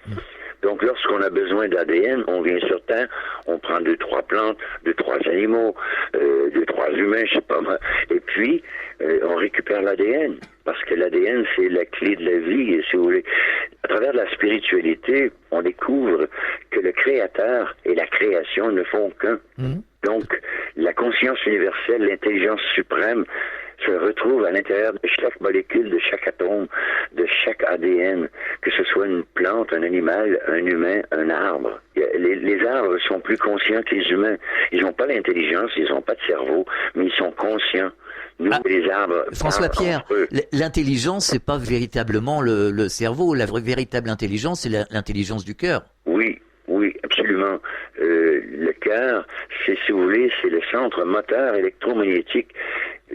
Donc, lorsqu'on a besoin d'ADN, on vient sur Terre, on prend 2-3 plantes, 2-3 animaux, 2-3 humains, je sais pas moi, et puis on récupère l'ADN, parce que l'ADN, c'est la clé de la vie, et si vous voulez. À travers la spiritualité, on découvre que le Créateur et la création ne font qu'un. Donc, la conscience universelle, l'intelligence suprême, se retrouve à l'intérieur de chaque molécule, de chaque atome, de chaque ADN, que ce soit une plante, un animal, un humain, un arbre. Les arbres sont plus conscients que les humains. Ils n'ont pas l'intelligence, ils n'ont pas de cerveau, mais ils sont conscients. Nous, les arbres... François-Pierre, l'intelligence, c'est pas véritablement le cerveau. La véritable intelligence, c'est l'intelligence du cœur. Oui, absolument. Le cœur, c'est, si vous voulez, c'est le centre moteur électromagnétique.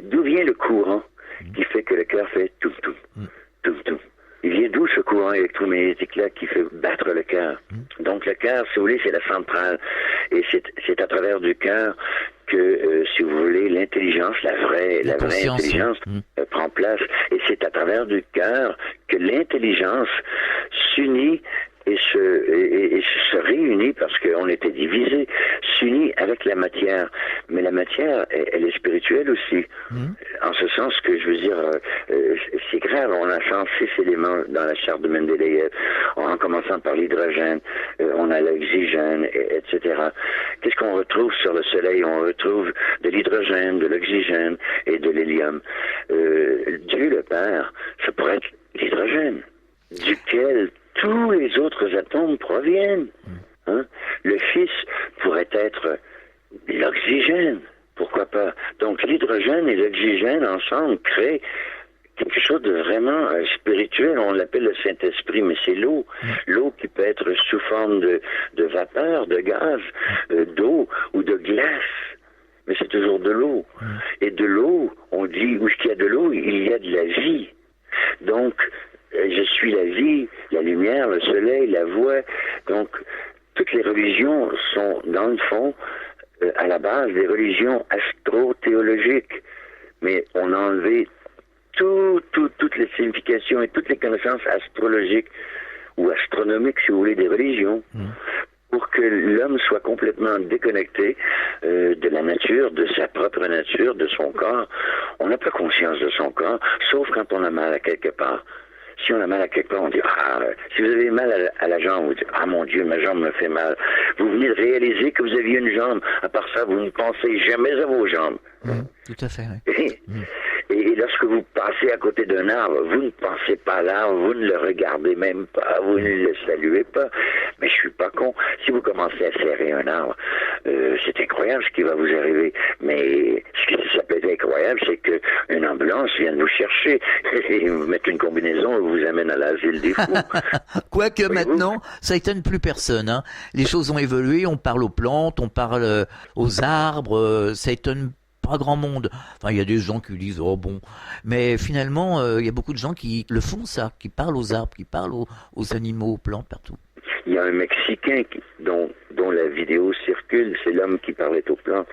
D'où vient le courant qui fait que le cœur fait tout? Il vient d'où ce courant électromagnétique-là qui fait battre le cœur? Donc le cœur, si vous voulez, c'est la centrale. Et c'est à travers du cœur que, si vous voulez, l'intelligence, la vraie intelligence prend place. Et c'est à travers du cœur que l'intelligence s'unit et se réunit, parce qu'on était divisés, s'unit avec la matière. Mais la matière, elle est spirituelle aussi. En ce sens que, je veux dire, c'est grave, on a 106 éléments dans la charte de Mendeleïev, en commençant par l'hydrogène, on a l'oxygène, etc. Qu'est-ce qu'on retrouve sur le Soleil? On retrouve de l'hydrogène, de l'oxygène et de l'hélium. Dieu le Père, ça pourrait être l'hydrogène, duquel tous les autres atomes proviennent. Le Fils pourrait être l'oxygène. Pourquoi pas? Donc l'hydrogène et l'oxygène ensemble créent quelque chose de vraiment spirituel. On l'appelle le Saint-Esprit, mais c'est l'eau. L'eau qui peut être sous forme de vapeur, de gaz, d'eau ou de glace. Mais c'est toujours de l'eau. Et de l'eau, on dit, où il y a de l'eau, il y a de la vie. Donc, je suis la vie, la lumière, le soleil, la voix. Donc, toutes les religions sont, dans le fond, à la base, des religions astro-théologiques. Mais on a enlevé toutes les significations et toutes les connaissances astrologiques ou astronomiques, si vous voulez, des religions, pour pour que l'homme soit complètement déconnecté de la nature, de sa propre nature, de son corps. On n'a pas conscience de son corps, sauf quand on a mal à quelque part. Si on a mal à quelque part, on dit si vous avez mal à la jambe, vous dites mon Dieu, ma jambe me fait mal. Vous venez de réaliser que vous aviez une jambe. À part ça, vous ne pensez jamais à vos jambes. Tout à fait. Oui. Et lorsque vous passez à côté d'un arbre, vous ne pensez pas à l'arbre, vous ne le regardez même pas, vous ne le saluez pas. Mais je suis pas con. Si vous commencez à serrer un arbre, c'est incroyable ce qui va vous arriver. Mais ce qui ça peut être incroyable, c'est qu'une ambulance vient de vous chercher et vous met une combinaison et vous amène à l'asile des fous. Quoique maintenant, ça étonne plus personne. Hein. Les choses ont évolué, on parle aux plantes, on parle aux arbres, ça étonne pas grand monde. Enfin, il y a des gens qui disent bon, mais finalement, il y a beaucoup de gens qui le font ça, qui parlent aux arbres, qui parlent aux animaux, aux plantes, partout. Il y a un Mexicain dont la vidéo circule, c'est l'homme qui parlait aux plantes.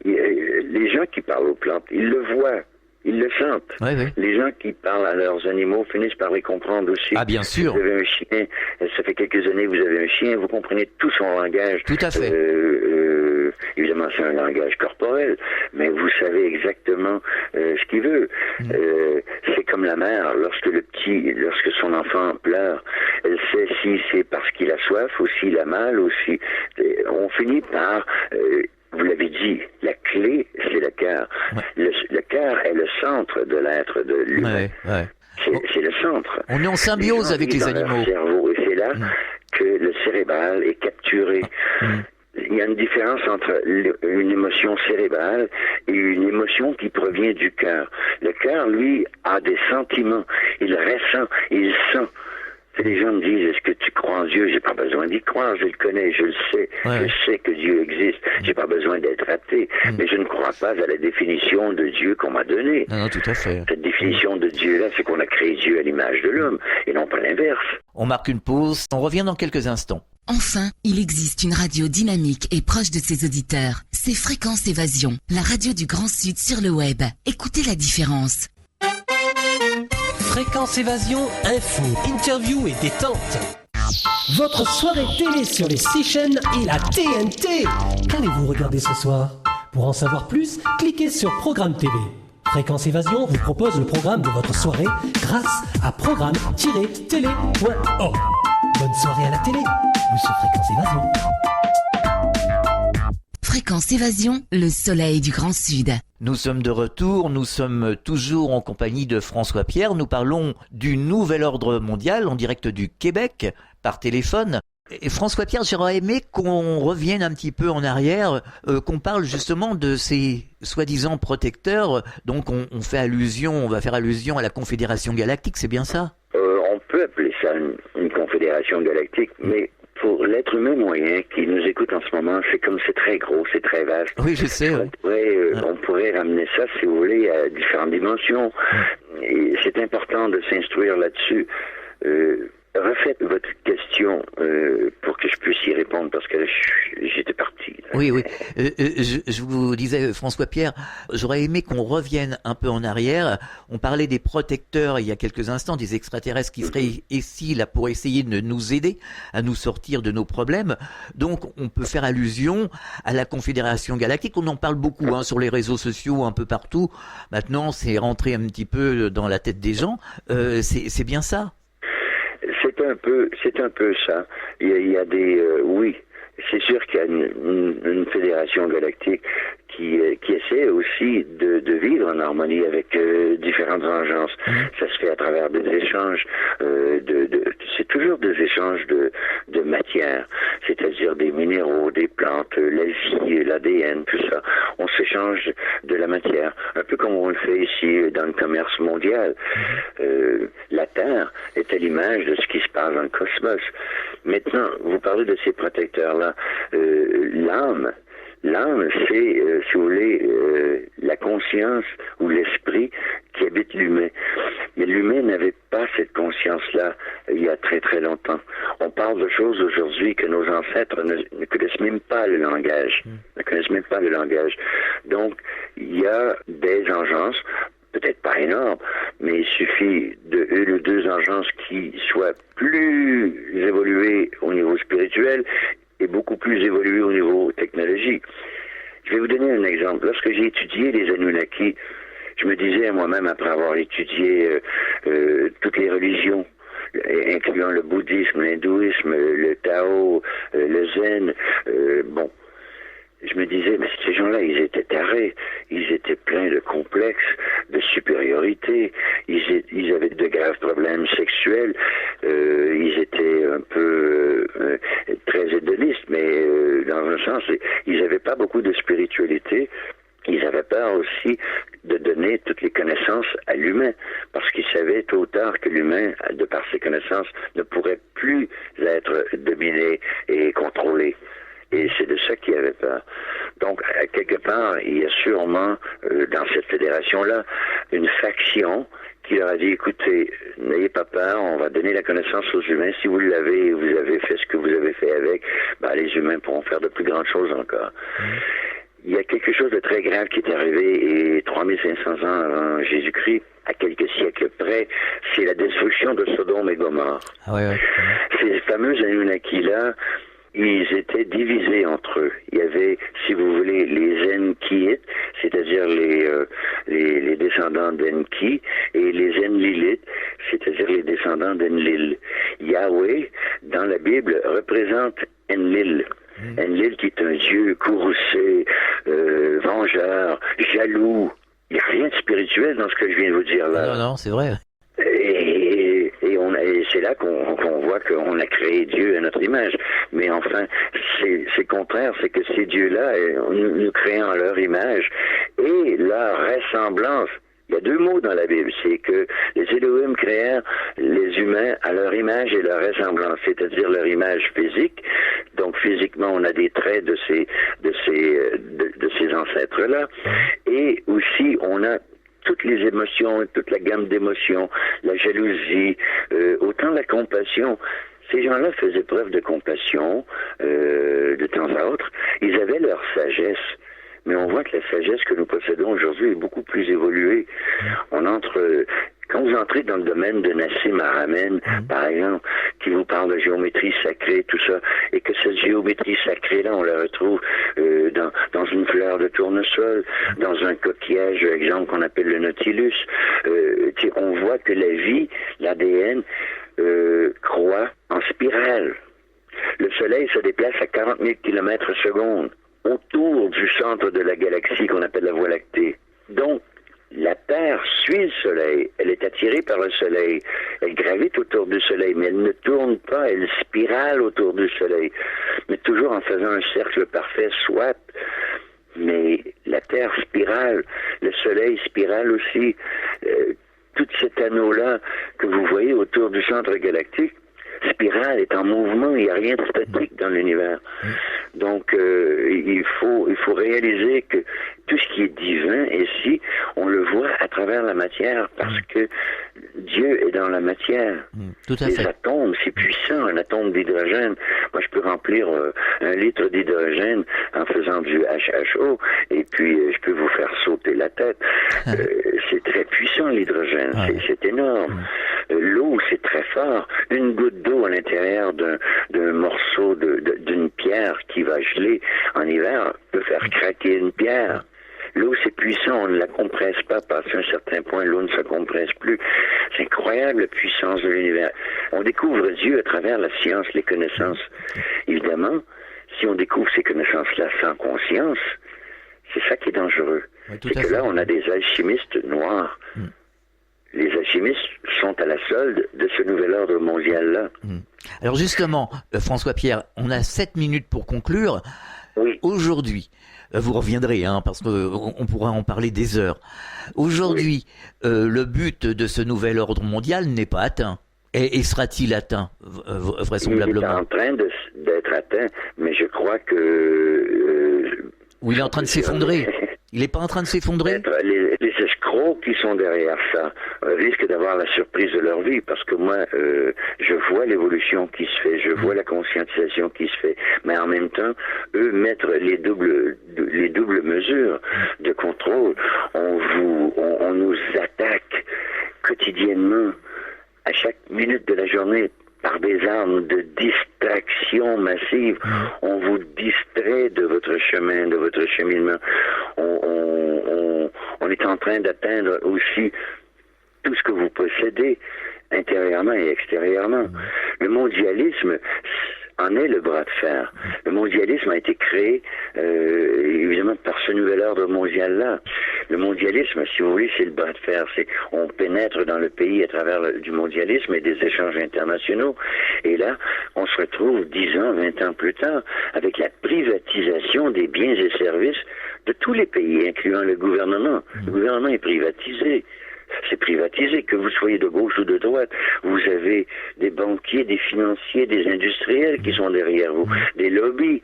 Les gens qui parlent aux plantes, ils le voient. Ils le sentent. Oui. Les gens qui parlent à leurs animaux finissent par les comprendre aussi. Ah, bien sûr. Vous avez un chien, ça fait quelques années que vous avez un chien, vous comprenez tout son langage. Tout à fait. Évidemment, c'est un langage corporel, mais vous savez exactement ce qu'il veut. C'est comme la mère, lorsque son enfant pleure, elle sait si c'est parce qu'il a soif ou s'il a mal ou si... On finit par... vous l'avez dit, la clé, c'est le cœur. Ouais. Le cœur est le centre de l'être de l'humain. Ouais. C'est le centre. On est en symbiose avec les animaux. Cerveau, et c'est là que le cérébral est capturé. Il y a une différence entre une émotion cérébrale et une émotion qui provient du cœur. Le cœur, lui, a des sentiments. Il ressent, il sent. Les gens me disent, est-ce que tu crois en Dieu? J'ai pas besoin d'y croire, je le connais, je le sais. Je sais que Dieu existe. J'ai pas besoin d'être athée. Mais je ne crois pas à la définition de Dieu qu'on m'a donnée. Non, tout à fait. Cette définition de Dieu-là, c'est qu'on a créé Dieu à l'image de l'homme, et non pas l'inverse. On marque une pause, on revient dans quelques instants. Enfin, il existe une radio dynamique et proche de ses auditeurs. C'est Fréquence Évasion, la radio du Grand Sud sur le web. Écoutez la différence. Fréquence Évasion, info, interview et détente. Votre soirée télé sur les 6 chaînes et la TNT. Qu'allez-vous regarder ce soir? Pour en savoir plus, cliquez sur Programme TV. Fréquence Évasion vous propose le programme de votre soirée grâce à programme-télé.org. Bonne soirée à la télé ou sur Fréquence Évasion. Fréquence Évasion, le soleil du Grand Sud. Nous sommes de retour, nous sommes toujours en compagnie de François Pierre. Nous parlons du nouvel ordre mondial en direct du Québec par téléphone. Et François Pierre, j'aurais aimé qu'on revienne un petit peu en arrière, qu'on parle justement de ces soi-disant protecteurs. Donc on va faire allusion à la Confédération Galactique, c'est bien ça? On peut appeler ça une Confédération Galactique, mais pour l'être humain moyen qui nous écoute en ce moment, c'est très gros, c'est très vaste. Oui, je sais. On pourrait ramener ça, si vous voulez, à différentes dimensions. Et c'est important de s'instruire là-dessus. Refaites votre question pour que je puisse y répondre, parce que j'étais parti. Là. Oui. Je vous disais, François Pierre, j'aurais aimé qu'on revienne un peu en arrière. On parlait des protecteurs il y a quelques instants, des extraterrestres qui seraient ici là pour essayer de nous aider à nous sortir de nos problèmes. Donc on peut faire allusion à la Confédération Galactique. On en parle beaucoup sur les réseaux sociaux, un peu partout. Maintenant, c'est rentré un petit peu dans la tête des gens. C'est bien ça? C'est un peu ça. Il y a des... oui, c'est sûr qu'il y a une fédération galactique qui essaie aussi de vivre en harmonie avec différentes agences. Ça se fait à travers des échanges c'est toujours des échanges de matière, c'est-à-dire des minéraux, des plantes, la vie, l'ADN, tout ça. On s'échange de la matière, un peu comme on le fait ici dans le commerce mondial. La Terre est à l'image de ce qui se passe dans le cosmos. Maintenant, vous parlez de ces protecteurs-là. L'âme, c'est, si vous voulez, la conscience ou l'esprit qui habite l'humain. Mais l'humain n'avait pas cette conscience-là il y a très très longtemps. On parle de choses aujourd'hui que nos ancêtres ne connaissent même pas le langage. Donc, il y a des agences, peut-être pas énormes, mais il suffit de une ou deux agences qui soient plus évoluées au niveau spirituel et beaucoup plus évoluées au niveau technologique. Je vais vous donner un exemple. Lorsque j'ai étudié les Anunnaki, je me disais à moi-même, après avoir étudié toutes les religions, incluant le bouddhisme, l'hindouisme, le Tao, le zen, je me disais, mais ces gens-là, ils étaient tarés, ils étaient pleins de complexes, de supériorité, ils avaient de graves problèmes sexuels, ils étaient un peu très hédonistes, mais dans un sens, ils n'avaient pas beaucoup de spiritualité. Ils avaient peur aussi de donner toutes les connaissances à l'humain, parce qu'ils savaient tôt ou tard que l'humain, de par ses connaissances, ne pourrait plus être dominé et contrôlé. Et c'est de ça qu'ils avaient peur. Donc, à quelque part, il y a sûrement, dans cette fédération-là, une faction qui leur a dit, écoutez, n'ayez pas peur, on va donner la connaissance aux humains. Si vous l'avez, vous avez fait ce que vous avez fait avec, les humains pourront faire de plus grandes choses encore. Il y a quelque chose de très grave qui est arrivé, et 3500 ans avant Jésus-Christ, à quelques siècles près, c'est la destruction de Sodome et Gomorrhe. Ces fameux Anunnaki-là, ils étaient divisés entre eux. Il y avait, si vous voulez, les Enkiites, c'est-à-dire les descendants d'Enki, et les Enlilites, c'est-à-dire les descendants d'Enlil. Yahweh, dans la Bible, représente Enlil. Enlil qui est un dieu courroucé, vengeur, jaloux. Il n'y a rien de spirituel dans ce que je viens de vous dire là. Non, c'est vrai. Et c'est là qu'on voit qu'on a créé Dieu à notre image. Mais enfin, c'est contraire, c'est que ces dieux-là, nous créons à leur image et leur ressemblance. Il y a deux mots dans la Bible, c'est que les Elohim créèrent les humains à leur image et leur ressemblance, c'est-à-dire leur image physique. Donc physiquement, on a des traits de ces ancêtres-là, et aussi on a toutes les émotions, toute la gamme d'émotions, la jalousie, autant la compassion. Ces gens-là faisaient preuve de compassion de temps à autre. Ils avaient leur sagesse. Mais on voit que la sagesse que nous possédons aujourd'hui est beaucoup plus évoluée. Quand vous entrez dans le domaine de Nassim Haramein, par exemple, qui vous parle de géométrie sacrée, tout ça, et que cette géométrie sacrée-là, on la retrouve dans une fleur de tournesol, dans un coquillage, exemple, qu'on appelle le Nautilus, on voit que la vie, l'ADN, croît en spirale. Le Soleil se déplace à 40 000 km/s autour du centre de la galaxie qu'on appelle la Voie lactée. Donc, la Terre suit le Soleil, elle est attirée par le Soleil, elle gravite autour du Soleil, mais elle ne tourne pas, elle spirale autour du Soleil, mais toujours en faisant un cercle parfait, soit. Mais la Terre spirale, le Soleil spirale aussi. Tout cet anneau-là que vous voyez autour du centre galactique, spirale, est en mouvement, il n'y a rien de statique dans l'univers. Donc, il faut réaliser que tout ce qui est divin ici, on le voit à travers la matière, parce que Dieu est dans la matière. Tout à Les fait. atomes, c'est puissant, un atome d'hydrogène. Moi, je peux remplir 1 litre d'hydrogène en faisant du HHO, et puis je peux vous faire sauter la tête. C'est très puissant, l'hydrogène, c'est énorme. L'eau, c'est très fort. Une goutte d'eau à l'intérieur d'un morceau d'une pierre qui va geler en hiver peut faire craquer une pierre. L'eau, c'est puissant, on ne la compresse pas. Passé un certain point, l'eau ne se compresse plus. C'est incroyable, la puissance de l'univers. On découvre Dieu à travers la science, les connaissances. Évidemment, si on découvre ces connaissances-là sans conscience, c'est ça qui est dangereux. Tout C'est à que fait. là, on a des alchimistes noirs. Les alchimistes sont à la solde de ce nouvel ordre mondial-là. Alors justement, François-Pierre, on a 7 minutes pour conclure. Oui. Aujourd'hui, vous reviendrez, parce qu'on pourra en parler des heures. Aujourd'hui, le but de ce nouvel ordre mondial n'est pas atteint. Et sera-t-il atteint, vraisemblablement? Il est en train d'être atteint, mais je crois que... Ou il est en train de s'effondrer? Il n'est pas en train de s'effondrer? Les escrocs qui sont derrière ça risquent d'avoir la surprise de leur vie, parce que moi, je vois l'évolution qui se fait, je vois la conscientisation qui se fait, mais en même temps, eux mettre les doubles mesures de contrôle. On nous attaque quotidiennement, à chaque minute de la journée, par des armes de distraction massive. On vous distrait de votre chemin, de votre cheminement. On est en train d'atteindre aussi tout ce que vous possédez, intérieurement et extérieurement. Le mondialisme en est le bras de fer. Le mondialisme a été créé, évidemment, par ce nouvel ordre mondial-là. Le mondialisme, si vous voulez, c'est le bras de fer. On pénètre dans le pays à travers du mondialisme et des échanges internationaux. Et là, on se retrouve 10 ans, 20 ans plus tard, avec la privatisation des biens et services de tous les pays, incluant le gouvernement. Le gouvernement est privatisé. C'est privatisé, que vous soyez de gauche ou de droite. Vous avez des banquiers, des financiers, des industriels qui sont derrière vous, des lobbies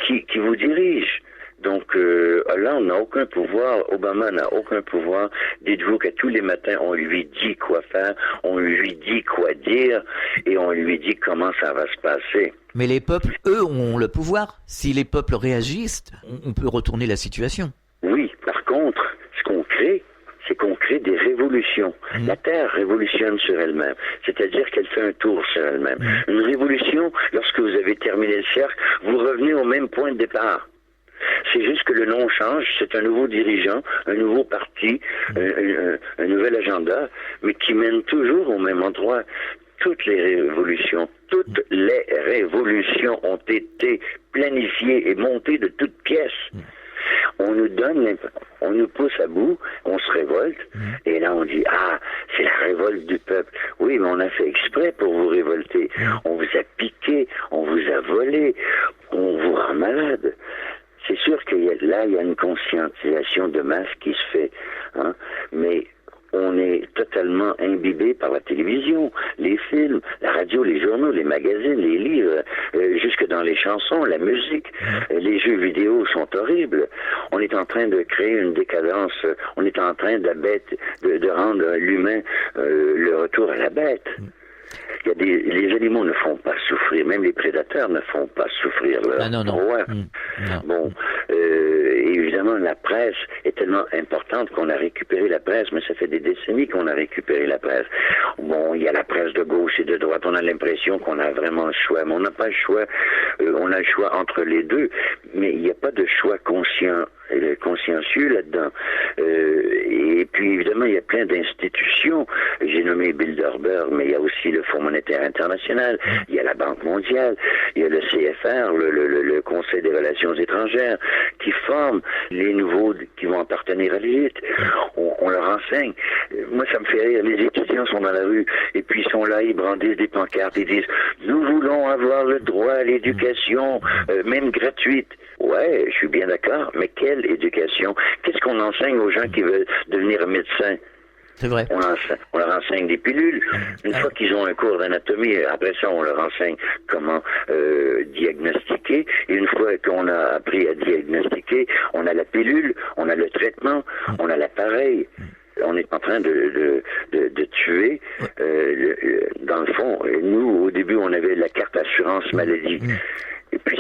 qui vous dirigent. Donc, Hollande n'a aucun pouvoir, Obama n'a aucun pouvoir. Dites-vous qu'à tous les matins, on lui dit quoi faire, on lui dit quoi dire, et on lui dit comment ça va se passer. Mais les peuples, eux, ont le pouvoir. Si les peuples réagissent, on peut retourner la situation. Oui, par contre, ce qu'on crée, c'est qu'on crée des révolutions. La Terre révolutionne sur elle-même, c'est-à-dire qu'elle fait un tour sur elle-même. Une révolution, lorsque vous avez terminé le cercle, vous revenez au même point de départ. C'est juste que le nom change, c'est un nouveau dirigeant, un nouveau parti, un nouvel agenda, mais qui mène toujours au même endroit. Toutes les révolutions ont été planifiées et montées de toutes pièces. On nous pousse à bout, on se révolte, et là on dit, c'est la révolte du peuple. Oui, mais on a fait exprès pour vous révolter. On vous a piqué, on vous a volé, on vous rend malade. C'est sûr qu'il y a une conscientisation de masse qui se fait, mais on est totalement imbibé par la télévision, les films, la radio, les journaux, les magazines, les livres, jusque dans les chansons, la musique. Les jeux vidéo sont horribles. On est en train de créer une décadence. On est en train de rendre l'humain le retour à la bête. Les animaux ne font pas souffrir, même les prédateurs ne font pas souffrir leur proie. Bon, évidemment, la presse est tellement importante qu'on a récupéré la presse, mais ça fait des décennies qu'on a récupéré la presse. Bon, il y a la presse de gauche et de droite, on a l'impression qu'on a vraiment le choix, mais on n'a pas le choix. On a le choix entre les deux, mais il n'y a pas de choix consciencieux là-dedans. Et puis, évidemment, il y a plein d'institutions. J'ai nommé Bilderberg, mais il y a aussi le Fonds monétaire international, il y a la Banque mondiale, il y a le CFR, le Conseil des relations étrangères, qui forment les nouveaux qui vont appartenir à l'élite. On leur enseigne. Moi, ça me fait rire. Les étudiants sont dans la rue, et puis ils sont là, ils brandissent des pancartes, ils disent « Nous voulons avoir le droit à l'éducation, même gratuite ». Ouais, je suis bien d'accord, mais quelle éducation? Qu'est-ce qu'on enseigne aux gens qui veulent devenir médecins? C'est vrai. On leur enseigne des pilules. Une fois qu'ils ont un cours d'anatomie, après ça, on leur enseigne comment diagnostiquer. Et une fois qu'on a appris à diagnostiquer, on a la pilule, on a le traitement, on a l'appareil. On est en train de tuer. Dans le fond, nous, au début, on avait la carte assurance maladie. Et puis,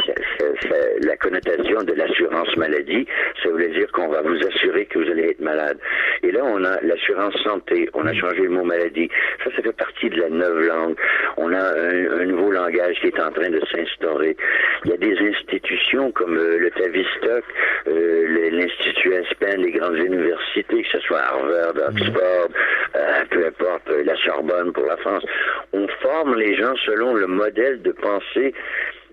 la connotation de l'assurance maladie, ça voulait dire qu'on va vous assurer que vous allez être malade. Et là, on a l'assurance santé. On a changé le mot maladie. Ça fait partie de la neuve langue. On a un nouveau langage qui est en train de s'instaurer. Il y a des institutions comme le Tavistock, l'Institut Aspen, les grandes universités, que ce soit Harvard, Oxford, peu importe, la Sorbonne pour la France. On forme les gens selon le modèle de pensée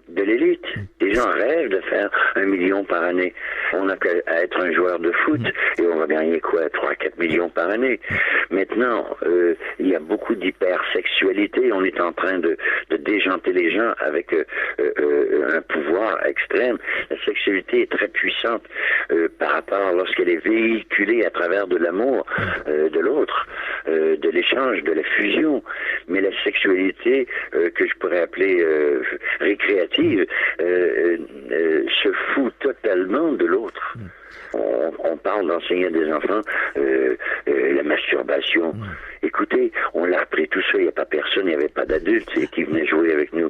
de l'élite. Les gens rêvent de faire 1 million par année. On n'a qu'à être un joueur de foot et on va gagner 3-4 millions par année. Maintenant, il y a beaucoup d'hypersexualité. On est en train de déjanter les gens avec un pouvoir extrême. La sexualité est très puissante par rapport lorsqu'elle est véhiculée à travers de l'amour de l'autre, de l'échange, de la fusion. Mais la sexualité que je pourrais appeler récréative se fout totalement de l'autre. On parle d'enseigner à des enfants la masturbation. Écoutez, on l'a appris tout seul, il n'y a pas personne, il n'y avait pas d'adultes qui venaient jouer avec nous.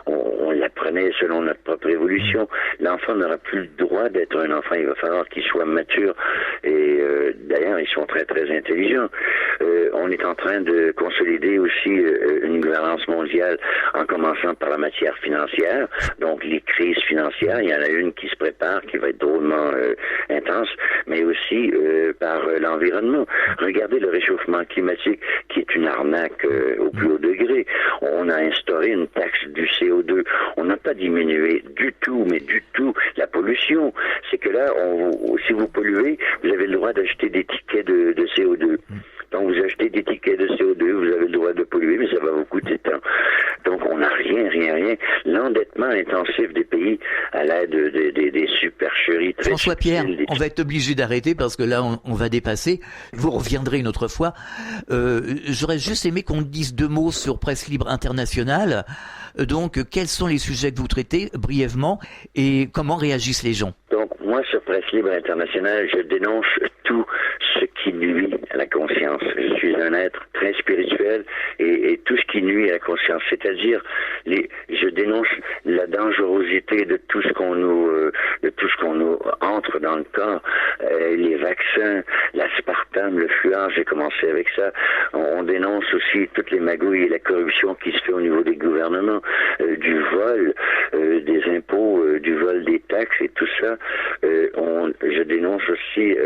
On l'apprenait selon notre propre évolution. L'enfant n'aura plus le droit d'être un enfant, il va falloir qu'il soit mature. Et d'ailleurs, ils sont très très intelligents. On est en train de consolider aussi une gouvernance mondiale en commençant par la matière financière, donc les crises financières. Il y en a une qui se prépare, qui va être drôlement intense, mais aussi par l'environnement. Regardez le réchauffement climatique qui est une arnaque au plus haut degré. On a instauré une taxe du CO2. On n'a pas diminué du tout, mais du tout, la pollution. C'est que là, si vous polluez, vous avez le droit d'acheter des tickets de CO2. Donc vous achetez des tickets de CO2, vous avez le droit de polluer, mais ça va vous coûter tant. Donc on n'a rien. L'endettement intensif des pays à l'aide des supercheries très François Pierre, on va être obligé d'arrêter parce que là on va dépasser. Vous reviendrez une autre fois. J'aurais juste aimé qu'on dise 2 mots sur Presse Libre Internationale. Donc quels sont les sujets que vous traitez brièvement et comment réagissent les gens? Donc moi sur Presse Libre Internationale, je dénonce tout ce qui nuit à la conscience. Je suis un être très spirituel et tout ce qui nuit à la conscience, c'est-à-dire je dénonce la dangerosité de tout ce qu'on nous entre dans le corps, les vaccins, l'aspartame, le fluor, j'ai commencé avec ça. On dénonce aussi toutes les magouilles et la corruption qui se fait au niveau des gouvernements, du vol des impôts, du vol des taxes et tout ça. Je dénonce aussi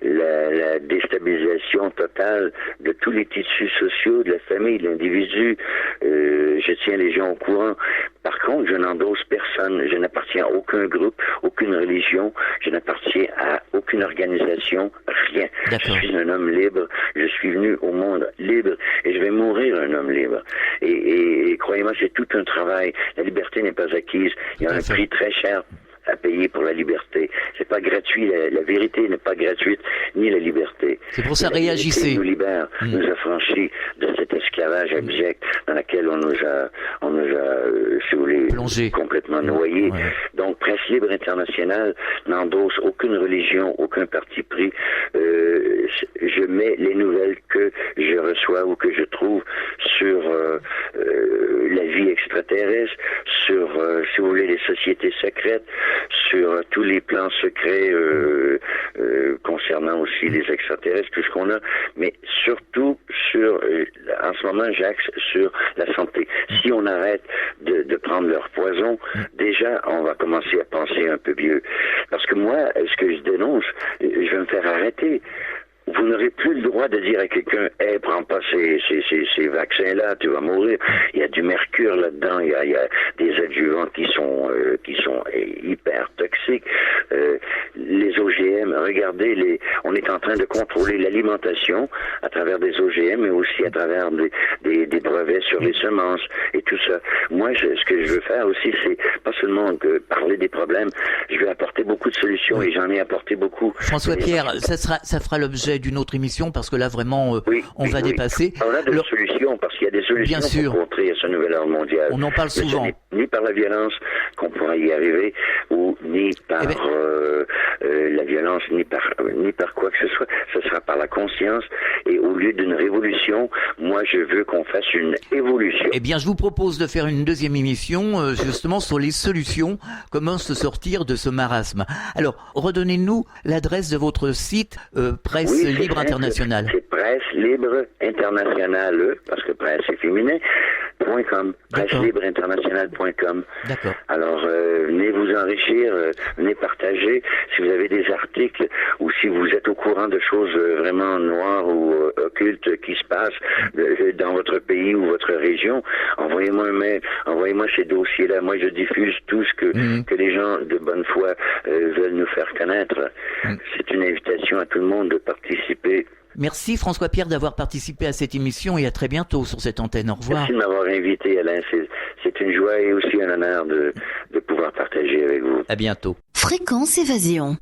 la déstabilisation totale de tous les tissus sociaux, de la famille, de l'individu. Je tiens les gens au courant. Par contre, je n'endosse personne. Je n'appartiens à aucun groupe, aucune religion. Je n'appartiens à aucune organisation, rien. Je suis un homme libre. Je suis venu au monde libre et je vais mourir un homme libre. Et croyez-moi, c'est tout un travail. La liberté n'est pas acquise. Il y a un prix très cher à payer pour la liberté. C'est pas gratuit. La vérité n'est pas gratuite, ni la liberté. C'est pour ça, réagissez. Nous libère, nous affranchit de cet esclavage abject dans lequel on nous a, si vous voulez, plongé, complètement noyé. Ouais. Donc, Presse Libre Internationale n'endosse aucune religion, aucun parti pris. Je mets les nouvelles que je reçois ou que je trouve sur la vie extraterrestre, sur, si vous voulez, les sociétés secrètes, sur tous les plans secrets concernant aussi les extraterrestres, tout ce qu'on a, mais surtout en ce moment, j'axe sur la santé. Si on arrête de prendre leur poison, déjà, on va commencer à penser un peu mieux. Parce que moi, ce que je dénonce, je vais me faire arrêter. Vous n'aurez plus le droit de dire à quelqu'un « Hey, prends pas ces vaccins-là, tu vas mourir. » Il y a du mercure là-dedans, il y a des adjuvants qui sont hyper toxiques. Les OGM, regardez, on est en train de contrôler l'alimentation à travers des OGM, mais aussi à travers des brevets sur les semences et tout ça. Moi, ce que je veux faire aussi, c'est pas seulement parler des problèmes, je vais apporter beaucoup de solutions et j'en ai apporté beaucoup. François Pierre, ça fera l'objet d'une autre émission parce que là vraiment on va dépasser. On a des solutions parce qu'il y a des solutions pour contrer à ce nouvel ordre mondial. On en parle souvent. Ni par la violence qu'on pourra y arriver ou ni par la violence, ni par quoi que ce soit. Ce sera par la conscience et au lieu d'une révolution, moi je veux qu'on fasse une évolution. Eh bien, je vous propose de faire une deuxième émission justement sur les solutions, comment se sortir de ce marasme. Alors, redonnez-nous l'adresse de votre site Presse Libre Internationale. C'est Presse Libre Internationale, parce que presse est féminin, .com, presselibreinternationnelle.com. D'accord. Alors, venez vous enrichir, venez partager. Si vous avez des articles ou si vous êtes au courant de choses vraiment noires ou occultes qui se passent dans votre pays ou votre région, envoyez-moi un mail, envoyez-moi ces dossiers-là. Moi, je diffuse tout ce que les gens de bonne foi veulent nous faire connaître. C'est une invitation à tout le monde de participer. Merci François Pierre d'avoir participé à cette émission et à très bientôt sur cette antenne. Au revoir. Merci de m'avoir invité, Alain. C'est une joie et aussi un honneur de pouvoir partager avec vous. À bientôt. Fréquence Évasion.